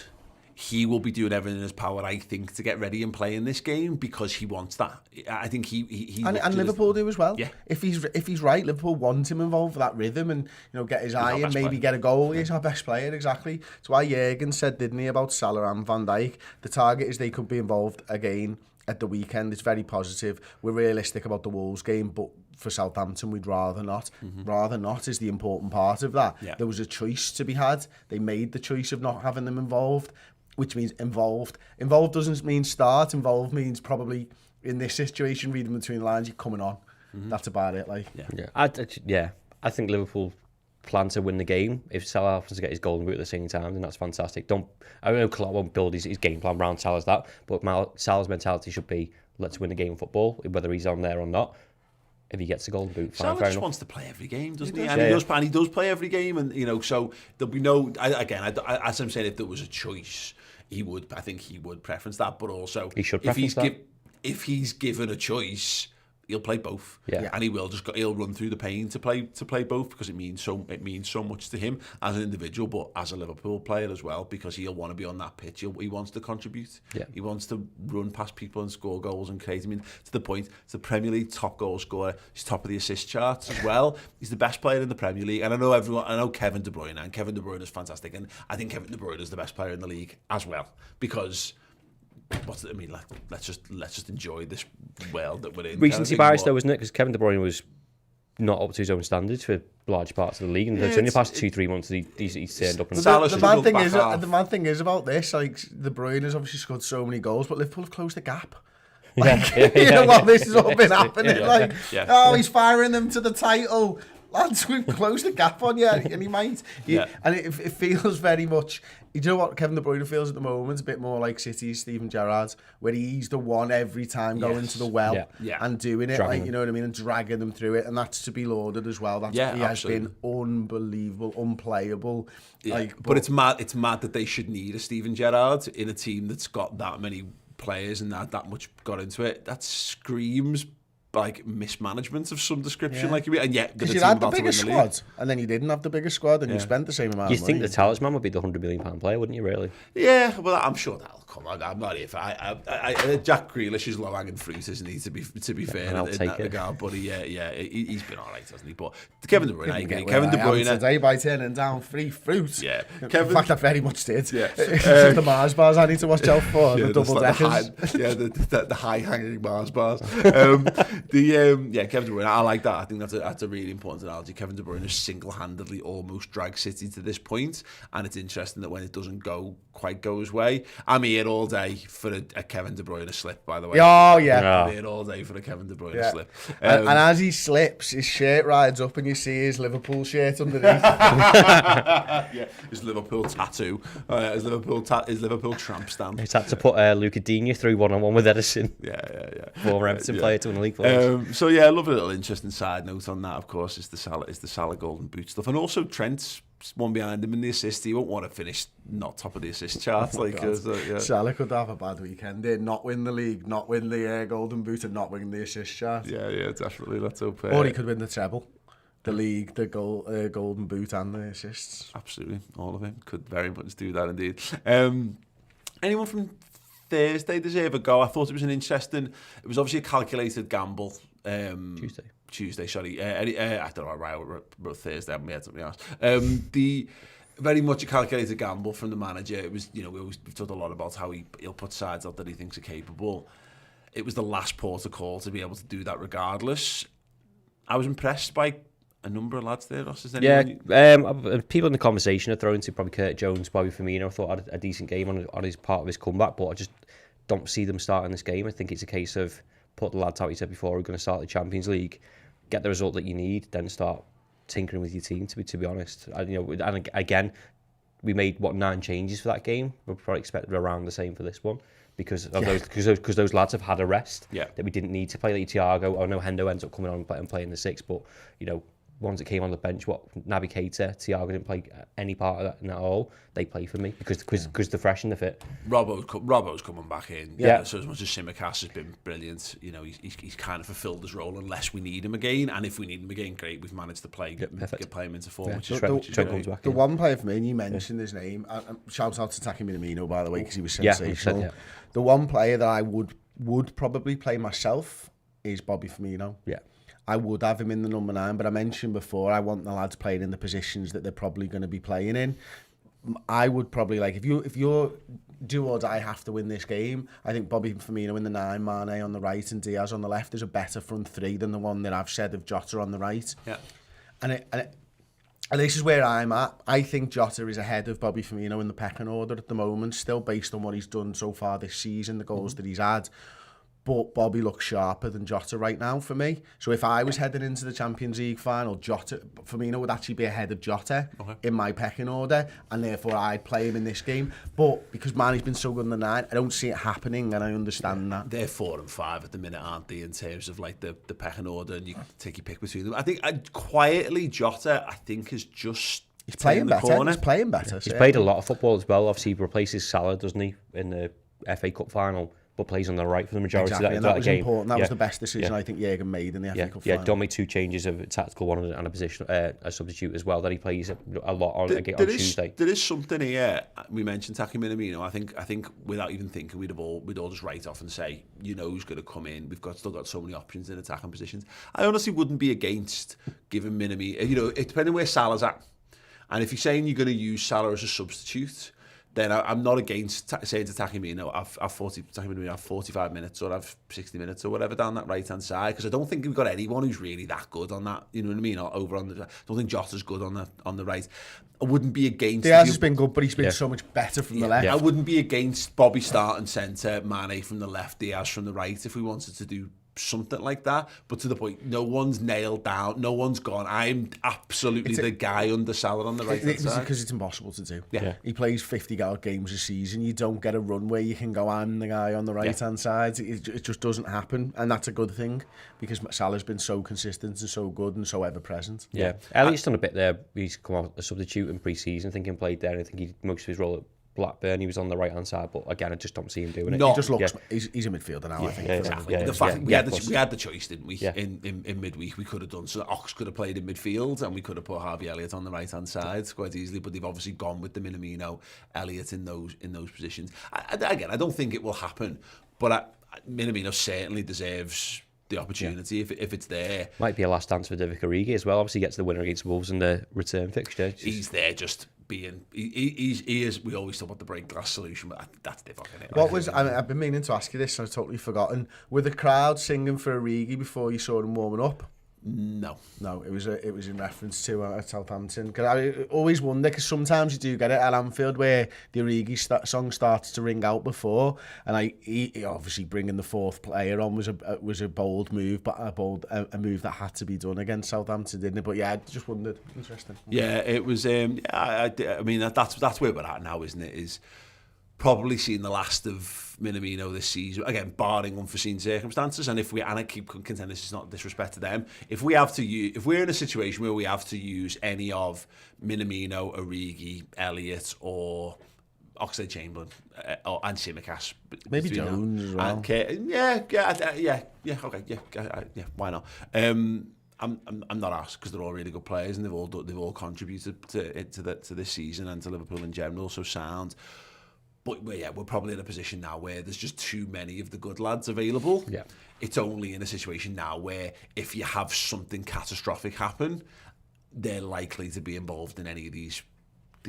he will be doing everything in his power, I think, to get ready and play in this game because he wants that. I think he and Liverpool do as well. Yeah. If he's right, Liverpool want him involved for that rhythm and, you know, get his eye in, maybe get a goal. He's our best player, exactly. That's why Jürgen said, didn't he, about Salah and Van Dijk? The target is they could be involved again at the weekend. It's very positive. We're realistic about the Wolves game, but for Southampton, we'd rather not. Rather not is the important part of that. Yeah. There was a choice to be had. They made the choice of not having them involved, which means involved. Involved doesn't mean start. Involved means probably, in this situation, reading between the lines, you're coming on. That's about it. Like, I think Liverpool plan to win the game. If Salah happens to get his golden boot at the same time, then that's fantastic. I don't know Klopp won't build his game plan around Salah's that, but Salah's mentality should be, let's win the game of football, whether he's on there or not. If he gets a golden boot, fine, Salah just wants to play every game, doesn't he? And he does play every game, and you know, so there'll be no. As I'm saying, if there was a choice, I think he would preference that, but also he should preference that. If he's given a choice, he'll play both, and he'll run through the pain to play both because it means so much to him as an individual, but as a Liverpool player as well, because he'll want to be on that pitch. He wants to contribute. He wants to run past people and score goals and create. I mean, to the point, it's the Premier League top goal scorer. He's top of the assist charts as well. He's the best player in the Premier League, and I know Kevin De Bruyne, and Kevin De Bruyne is fantastic, and I think Kevin De Bruyne is the best player in the league as well because. Let's just enjoy this world that we're in. Recency bias, though, isn't it? Because Kevin De Bruyne was not up to his own standards for large parts of the league, and it's only the past 2-3 months he's turned up. The mad thing is about this, like De Bruyne has obviously scored so many goals, but Liverpool have closed the gap. Like, while this has all been happening, he's firing them to the title. Lads, we've closed the gap on you, and he might. And it feels very much. You know what Kevin De Bruyne feels at the moment? A bit more like City's Steven Gerrard, where he's the one every time going to the well and doing it, like, you know what I mean, and dragging them through it, and that's to be lauded as well. He has been unbelievable, unplayable. But it's mad that they should need a Steven Gerrard in a team that's got that many players and that much got into it. That screams like mismanagement of some description, because you had the biggest squad, and then you didn't have the biggest squad, and you spent the same amount. You of money. think the talisman would be the £100 million player, wouldn't you? Really? Yeah, well, I'm sure that'll come. I'm not here for. Jack Grealish is low hanging fruit, isn't he? To be fair, in that regard, but he's been all right, hasn't he? But Kevin De Bruyne, Kevin De Bruyne today by turning down free fruit. Yeah, in fact, I very much did. Yeah, the Mars bars I need to watch out for. The double deckers. The high hanging Mars bars. Kevin De Bruyne, I like that. I think that's a really important analogy. Kevin De Bruyne has single-handedly almost dragged City to this point, and it's interesting that when it doesn't quite go his way, I'm here all day for a Kevin De Bruyne slip, by the way. Oh, yeah. I'm here all day for a Kevin De Bruyne slip. And as he slips, his shirt rides up and you see his Liverpool shirt underneath. His Liverpool tattoo, his Liverpool tramp stamp. He's had to put Luca Digne through one-on-one with Edison. Former Everton player to win the league for us. So yeah, I love a little interesting side note on that. Of course, is the Salah Golden Boot stuff, and also Trent's one behind him in the assist. He won't want to finish not top of the assist chart. Salah could have a bad weekend. Not win the league, not win the Golden Boot, and not win the assist chart. Yeah, definitely. Let's hope. Or he could win the treble. The league, the Golden Boot and the assists. Absolutely, all of it. Could very much do that indeed. Anyone from Thursday deserve a go? I thought it was it was obviously a calculated gamble. Tuesday, sorry. I don't know why I wrote Thursday, I haven't had something else. The very much a calculated gamble from the manager. It was, we've talked a lot about how he'll put sides out that he thinks are capable. It was the last port of call to be able to do that regardless. I was impressed by a number of lads there, Ross. People in the conversation are throwing to probably Kurt Jones, Bobby Firmino. I thought had a decent game on his part of his comeback, but I just don't see them starting this game. I think it's a case of put the lads out you said before who are going to start the Champions League, get the result that you need, then start tinkering with your team. To be honest, and again, we made 9 changes for that game. We probably expected around the same for this one. Because of those lads have had a rest that we didn't need to play. Like Thiago, I know Hendo ends up coming on and playing the 6, but ones that came on the bench, Naby Keita, Thiago didn't play any part of that at all. They play for me because they're fresh and they're fit. Robbo's coming back in. So as much as Simicast has been brilliant, he's kind of fulfilled his role unless we need him again. And if we need him again, great. We've managed to play get him into form, which is the one player for me, and you mentioned his name. Shout out to Taki Minamino, by the way, because he was sensational. The one player that I would probably play myself is Bobby Firmino. Yeah. I would have him in the number 9, but I mentioned before I want the lads playing in the positions that they're probably going to be playing in. I would probably if you're do or die have to win this game, I think Bobby Firmino in the 9, Mane on the right and Diaz on the left is a better front 3 than the one that I've said of Jota on the right. Yeah. And this is where I'm at. I think Jota is ahead of Bobby Firmino in the pecking order at the moment, still based on what he's done so far this season, the goals that he's had. But Bobby looks sharper than Jota right now for me. So if I was heading into the Champions League final, Firmino would actually be ahead of Jota in my pecking order, and therefore I'd play him in this game. But because Mane's been so good in the 9, I don't see it happening, and I understand that. They're 4 and 5 at the minute, aren't they, in terms of the pecking order, and you can take your pick between them. I think quietly Jota, is just... He's playing better. He's played a lot of football as well. Obviously, he replaces Salah, doesn't he, in the FA Cup final, but plays on the right for the majority of that, and that was game. Important. That was the best decision I think Jürgen made in the FA Cup final. Yeah, Don made 2 changes of a tactical one and a position, a substitute as well, that he plays a lot on Tuesday. There is something here. We mentioned Taki Minamino. I think without even thinking, we'd all just write off and say, who's going to come in. We've still got so many options in attacking positions. I honestly wouldn't be against giving Minamino. It depending where Salah's at, and if you're saying you're going to use Salah as a substitute, then I'm not against saying to Taki Minamino, I've 45 minutes or I've 60 minutes or whatever down that right-hand side, because I don't think we've got anyone who's really that good on that, you know what I mean, or over on the... I don't think Jota's good on the right. I wouldn't be against... Diaz has been good, but he's been so much better from the left. I wouldn't be against Bobby starting centre, Mane from the left, Diaz from the right, if we wanted to do something like that, but to the point, no one's nailed down, no one's gone, I'm absolutely the guy under Salah on the right side. Because it's impossible to do. He plays 50 games a season. You don't get a run where you can go, I'm the guy on the right hand side. It just doesn't happen, and that's a good thing, because Salah's been so consistent and so good and so ever present. Elliott's done a bit there. He's come out a substitute in pre-season, thinking played there, and I think he most of his role at Blackburn, he was on the right hand side, but again, I just don't see him doing it. He just looks. He's a midfielder now. I think. Exactly. The fact we had the choice, didn't we? In midweek, we could have done so. Ox could have played in midfield, and we could have put Harvey Elliott on the right hand side quite easily. But they've obviously gone with the Minamino, Elliott in those positions. Again, I don't think it will happen, but Minamino certainly deserves the opportunity if it's there. Might be a last dance for Divock Origi as well. Obviously, gets the winner against Wolves in the return fixture. He's there just being, he is, we always talk about the break glass solution, but that's different, isn't it? What was, I've been meaning to ask you this, and I've totally forgotten. Were the crowd singing for Origi before you saw them warming up? No, it was in reference to at Southampton. Because I always wonder, because sometimes you do get it at Anfield where the Origi song starts to ring out before, and he obviously bringing the fourth player on was a bold move, but a move that had to be done against Southampton, didn't it? But yeah, I just wondered. Interesting. Yeah, it was. I mean, that's where we're at now, isn't it? Is probably seen the last of Minamino this season, again barring unforeseen circumstances. And I keep contending, this is not disrespect to them, if we're in a situation where we have to use any of Minamino, Origi, Elliott, or Oxlade-Chamberlain, and Tsimikas, maybe Jones as well. Yeah, why not? I'm not asked, because they're all really good players and they've all contributed to this season and to Liverpool in general, so sound. But yeah, we're probably in a position now where there's just too many of the good lads available. Yeah. It's only in a situation now where if you have something catastrophic happen, they're likely to be involved in any of these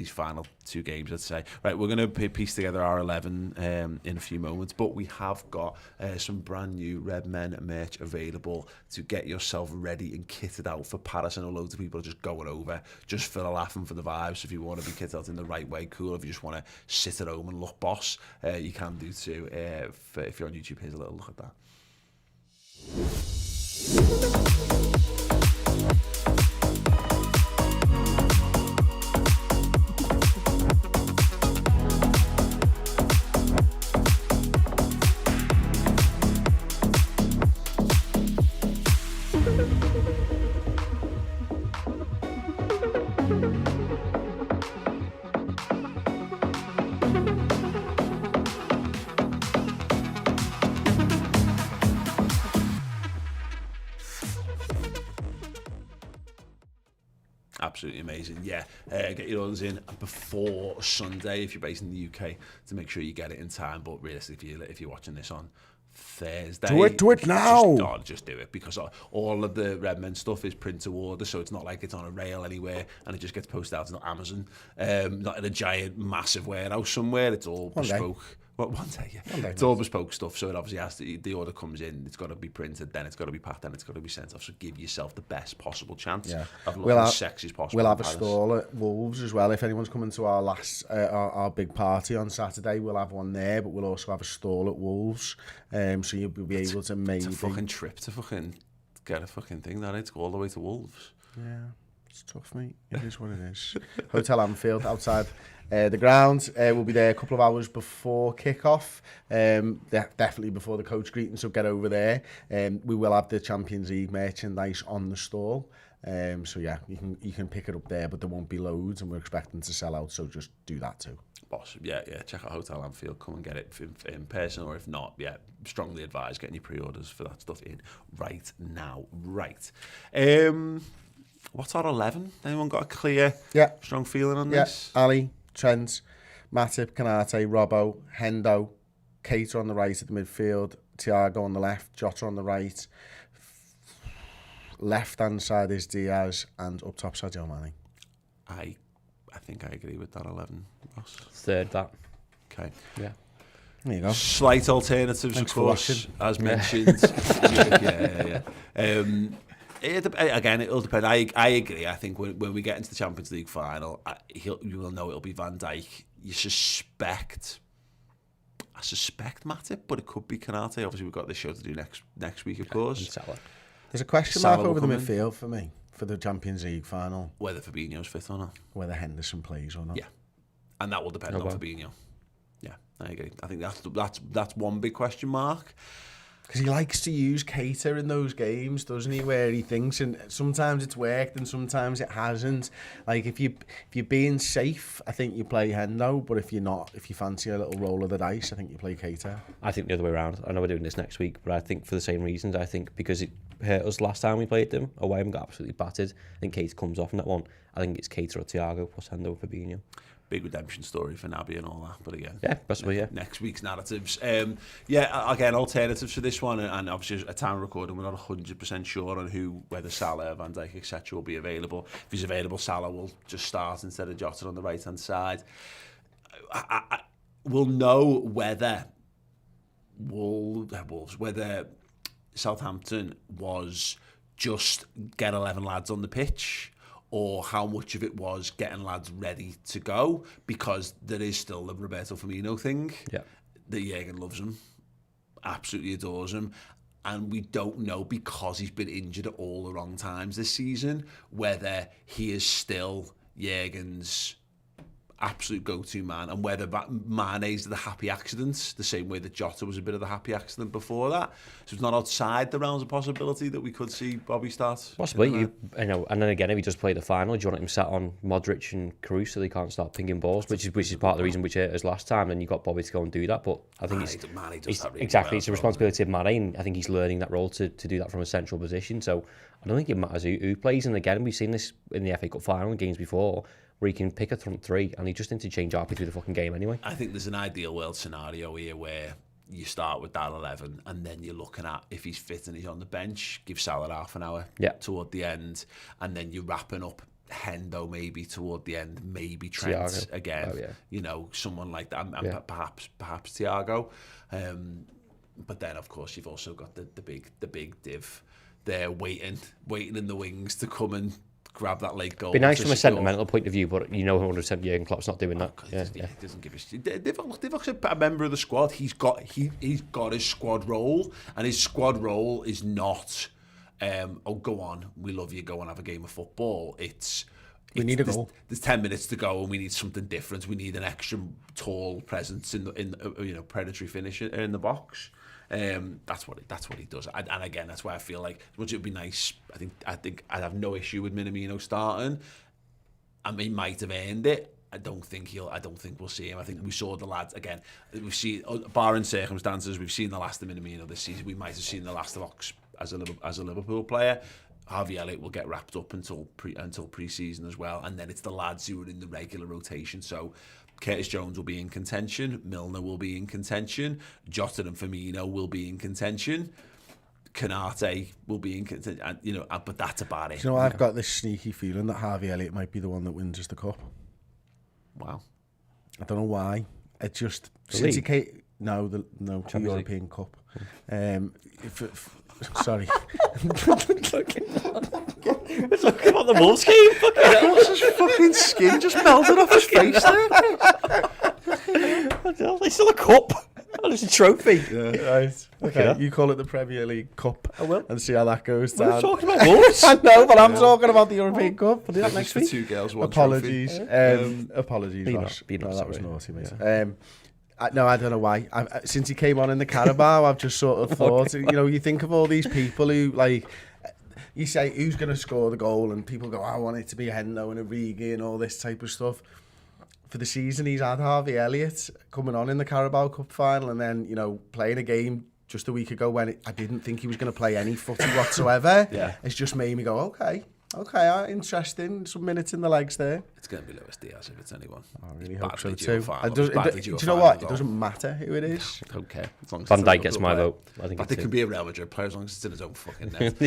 final two games, I'd say. Right, we're going to piece together our 11 in a few moments, but we have got some brand new Redmen merch available to get yourself ready and kitted out for Paris. I know loads of people are just going over just for the laugh and for the vibes. If you want to be kitted out in the right way, cool. If you just want to sit at home and look boss, you can do too. If you're on YouTube, here's a little look at that. Absolutely amazing. Yeah, get your orders in before Sunday if you're based in the UK to make sure you get it in time. But realistically, if you're watching this on Thursday, do it now. Just do it, because all of the Redmen stuff is print to order, so it's not like it's on a rail anywhere and it just gets posted out. It's not Amazon, not in a giant massive warehouse somewhere. It's all bespoke. Well, one day, yeah. It's all bespoke stuff, so it obviously has to, the order comes in, it's got to be printed, then it's got to be packed, then it's got to be sent off, so give yourself the best possible chance of looking as sexy as possible. We'll have a stall at Wolves as well. If anyone's coming to our our big party on Saturday, we'll have one there, but we'll also have a stall at Wolves, so you'll be able to maybe... It's a fucking trip to fucking get a fucking thing, that it's all the way to Wolves. Yeah, it's tough, mate. It is what it is. Hotel Anfield, outside... the ground, will be there a couple of hours before kick-off, definitely before the coach greeting, so get over there. We will have the Champions League merchandise on the stall, so yeah, you can pick it up there, but there won't be loads, and we're expecting to sell out, so just do that too. Boss, yeah, check out Hotel Anfield, come and get it in person, or if not, yeah, strongly advise getting your pre-orders for that stuff in right now. Right. What's our 11? Anyone got a clear, strong feeling on this? Ali, Trent, Matip, Canate, Robbo, Hendo, Keita on the right at the midfield, Thiago on the left, Jota on the right. Left-hand side is Diaz, and up top Sadio Mane. I think I agree with that 11, Ross. Third that. Okay. Yeah. There you go. Slight alternatives, Thanks of course, as mentioned. yeah. Again, it'll depend. I agree. I think when we get into the Champions League final, you will know it'll be Van Dijk. I suspect Matip, but it could be Canate. Obviously, we've got this show to do next week, of course. There's a question mark over the midfield for me for the Champions League final. Whether Fabinho's fit or not. Whether Henderson plays or not. Yeah, and that will depend on Fabinho. Yeah, I agree. I think that's one big question mark. Because he likes to use Keita in those games, doesn't he? Where he thinks, and sometimes it's worked and sometimes it hasn't. Like if you're being safe, I think you play Hendo. But if you're not, if you fancy a little roll of the dice, I think you play Keita. I think the other way around. I know we're doing this next week, but I think for the same reasons. I think because it hurt us last time we played them away and got absolutely battered. I think Keita comes off in that one. I think it's Keita or Thiago plus Hendo or Fabinho. big redemption story for Naby and all that. But again, possibly, next week's narratives. Again, alternatives for this one, and obviously at time of recording, we're not 100% sure on whether Salah, Van Dijk, etc. will be available. If he's available, Salah will just start instead of Jota on the right hand side. We'll know whether Southampton was just get 11 lads on the pitch, or how much of it was getting lads ready to go, because there is still the Roberto Firmino thing. Yeah. That Jurgen loves him, absolutely adores him, and we don't know, because he's been injured at all the wrong times this season, whether he is still Jurgen's absolute go-to man, and whether Mane's the happy accident, the same way that Jota was a bit of the happy accident before that. So it's not outside the realms of possibility that we could see Bobby start. Possibly, and then again, if he does play the final, do you want him sat on Modric and Kroos so they can't start pinging balls, which is part of the reason which hurt us last time, and you got Bobby to go and do that. But I think it's a responsibility of Mane, and I think he's learning that role to do that from a central position. So I don't think it matters who plays. And again, we've seen this in the FA Cup final and games before, where he can pick a front three and he just interchange halfway through the fucking game anyway. I think there's an ideal world scenario here where you start with that 11 and then you're looking at, if he's fit and he's on the bench, give Salah half an hour toward the end, and then you're wrapping up Hendo maybe toward the end, maybe Trent Thiago again, you know, someone like that, and perhaps Thiago. But then of course you've also got the big div there waiting in the wings to come and grab that late goal. Be nice from a sentimental point of view, but you know 100% Jurgen Klopp's not doing that. He doesn't give a. They've actually a member of the squad. He's got his squad role, and his squad role is not, go on, we love you, go and have a game of football. We need a goal. There's 10 minutes to go, and we need something different. We need an extra tall presence in predatory finish in the box. That's what he does, and again, that's why I feel like as much it would be nice. I think I'd have no issue with Minamino starting. I mean, he might have earned it. I don't think we'll see him. I think we saw the lads again. We've seen, barring circumstances, we've seen the last of Minamino this season. We might have seen the last of Ox as a Liverpool player. Harvey Elliott will get wrapped up until pre-season as well, and then it's the lads who are in the regular rotation. So Curtis Jones will be in contention, Milner will be in contention, Jota and Firmino will be in contention, Canate will be in contention, but that's about it. Do you know, I've got this sneaky feeling that Harvey Elliott might be the one that wins us the cup. Wow. I don't know why. It just since he came, the European Cup. Sorry. We're talking about the Wolves game. His fucking skin just melted off his face there. It's still a cup. It's a trophy. Yeah, right. Okay, you call it the Premier League Cup. I will. And see how that goes down. We're talking about Wolves. I know, but I'm talking about the European Cup. We'll do that next week. Two girls, one apologies. Trophy. Apologies, Ross. That was naughty, mate. Yeah. No, I don't know why. Since he came on in the Carabao, I've just sort of thought, you think of all these people who, like, you say, who's going to score the goal? And people go, I want it to be Hendo and Origi and all this type of stuff. For the season, he's had Harvey Elliott coming on in the Carabao Cup final and then, playing a game just a week ago when I didn't think he was going to play any footy whatsoever. It's just made me go, okay, interesting. Some minutes in the legs there. It's going to be Luis Diaz if it's anyone. I really hope so too. Do you know what? It doesn't matter who it is. Okay. Van Dijk gets my vote. I think it can be a Real Madrid player as long as it's in his own fucking net.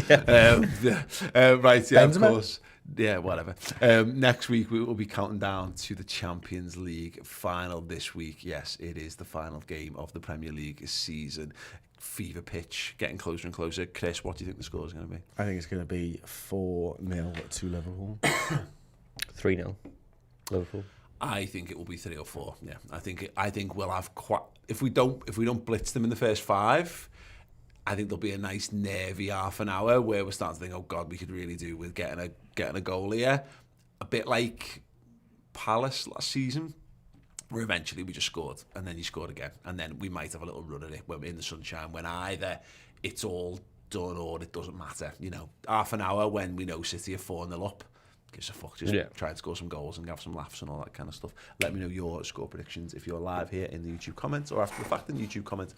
Right, yeah, of course. Yeah, whatever. Next week we will be counting down to the Champions League final this week. Yes, it is the final game of the Premier League season. Fever pitch, getting closer and closer. Chris, what do you think the score is going to be? I think it's going to be 4-0 to Liverpool. 3-0 Liverpool. I think it will be 3 or 4. Yeah, I think we'll have quite. If we don't blitz them in the first 5, I think there'll be a nice nervy half an hour where we're starting to think, oh God, we could really do with getting a goal here. A bit like Palace last season, where eventually we just scored and then you scored again, and then we might have a little run at it when we're in the sunshine, when either it's all done or it doesn't matter. Half an hour when we know City are 4-0 up, gives a fuck, just try and score some goals and have some laughs and all that kind of stuff. Let me know your score predictions if you're live here in the YouTube comments or after the fact in the YouTube comments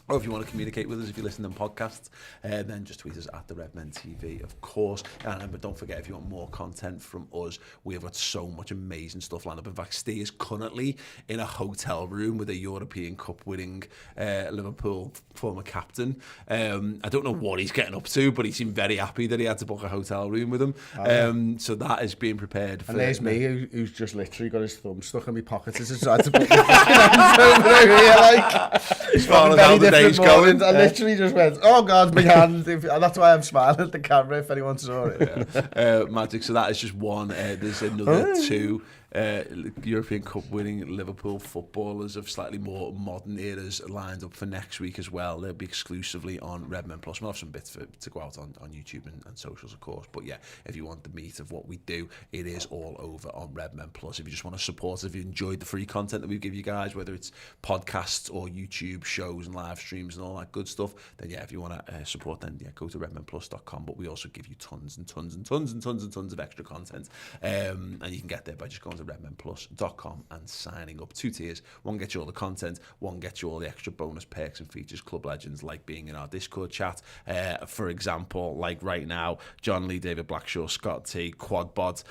Or if you want to communicate with us, if you listen to podcasts, then just tweet us at the Redmen TV, of course. And remember, don't forget, if you want more content from us, we have got so much amazing stuff lined up. In fact, Steve is currently in a hotel room with a European Cup winning Liverpool former captain. I don't know what he's getting up to, but he seemed very happy that he had to book a hotel room with him. So that is being prepared for... And there's me, who's just literally got his thumb stuck in my pocket as I tried to put my hands over here, like... As far as how the day's going. I literally just went, oh God, my hand. And that's why I'm smiling at the camera, if anyone saw it. Magic. So that is just one. There's another two European Cup winning Liverpool footballers of slightly more modern eras lined up for next week as well. They'll be exclusively on Redmen Plus. We'll have some bits to go out on YouTube and socials, of course. But yeah, if you want the meat of what we do, it is all over on Redmen Plus. If you just want to support us, if you enjoyed the free content that we give you guys, whether it's podcasts or YouTube shows and live streams and all that good stuff, then yeah, if you want to support, then yeah, go to redmenplus.com. But we also give you tons and tons and tons and tons and tons of extra content. And you can get there by just going to redmenplus.com and signing up. 2 tiers. One gets you all the content, one gets you all the extra bonus perks and features, club legends, like being in our Discord chat. For example, like right now, John Lee, David Blackshaw, Scott T, Quadbot,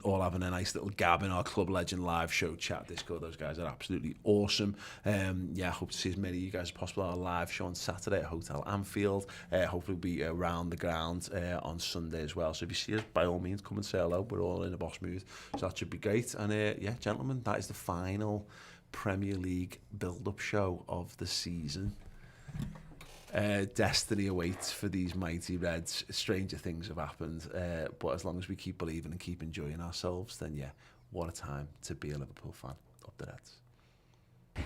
all having a nice little gab in our club legend live show chat Discord. Those guys are absolutely awesome. Yeah, I hope to see as many of you guys as possible at our live show on Saturday at Hotel Anfield. Hopefully we'll be around the ground on Sunday as well. So if you see us, by all means, come and say hello. We're all in a boss mood, so that should be great. And yeah, gentlemen, that is the final Premier League build-up show of the season. Destiny awaits for these mighty Reds. Stranger things have happened, but as long as we keep believing and keep enjoying ourselves, then yeah, what a time to be a Liverpool fan. Up the Reds.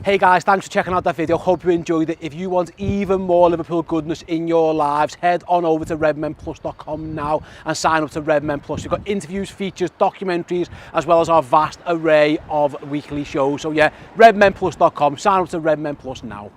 Hey guys, thanks for checking out that video. Hope you enjoyed it. If you want even more Liverpool goodness in your lives, head on over to redmenplus.com now and sign up to Redmen Plus. We've got interviews, features, documentaries, as well as our vast array of weekly shows. So yeah, redmenplus.com, sign up to Redmen Plus now.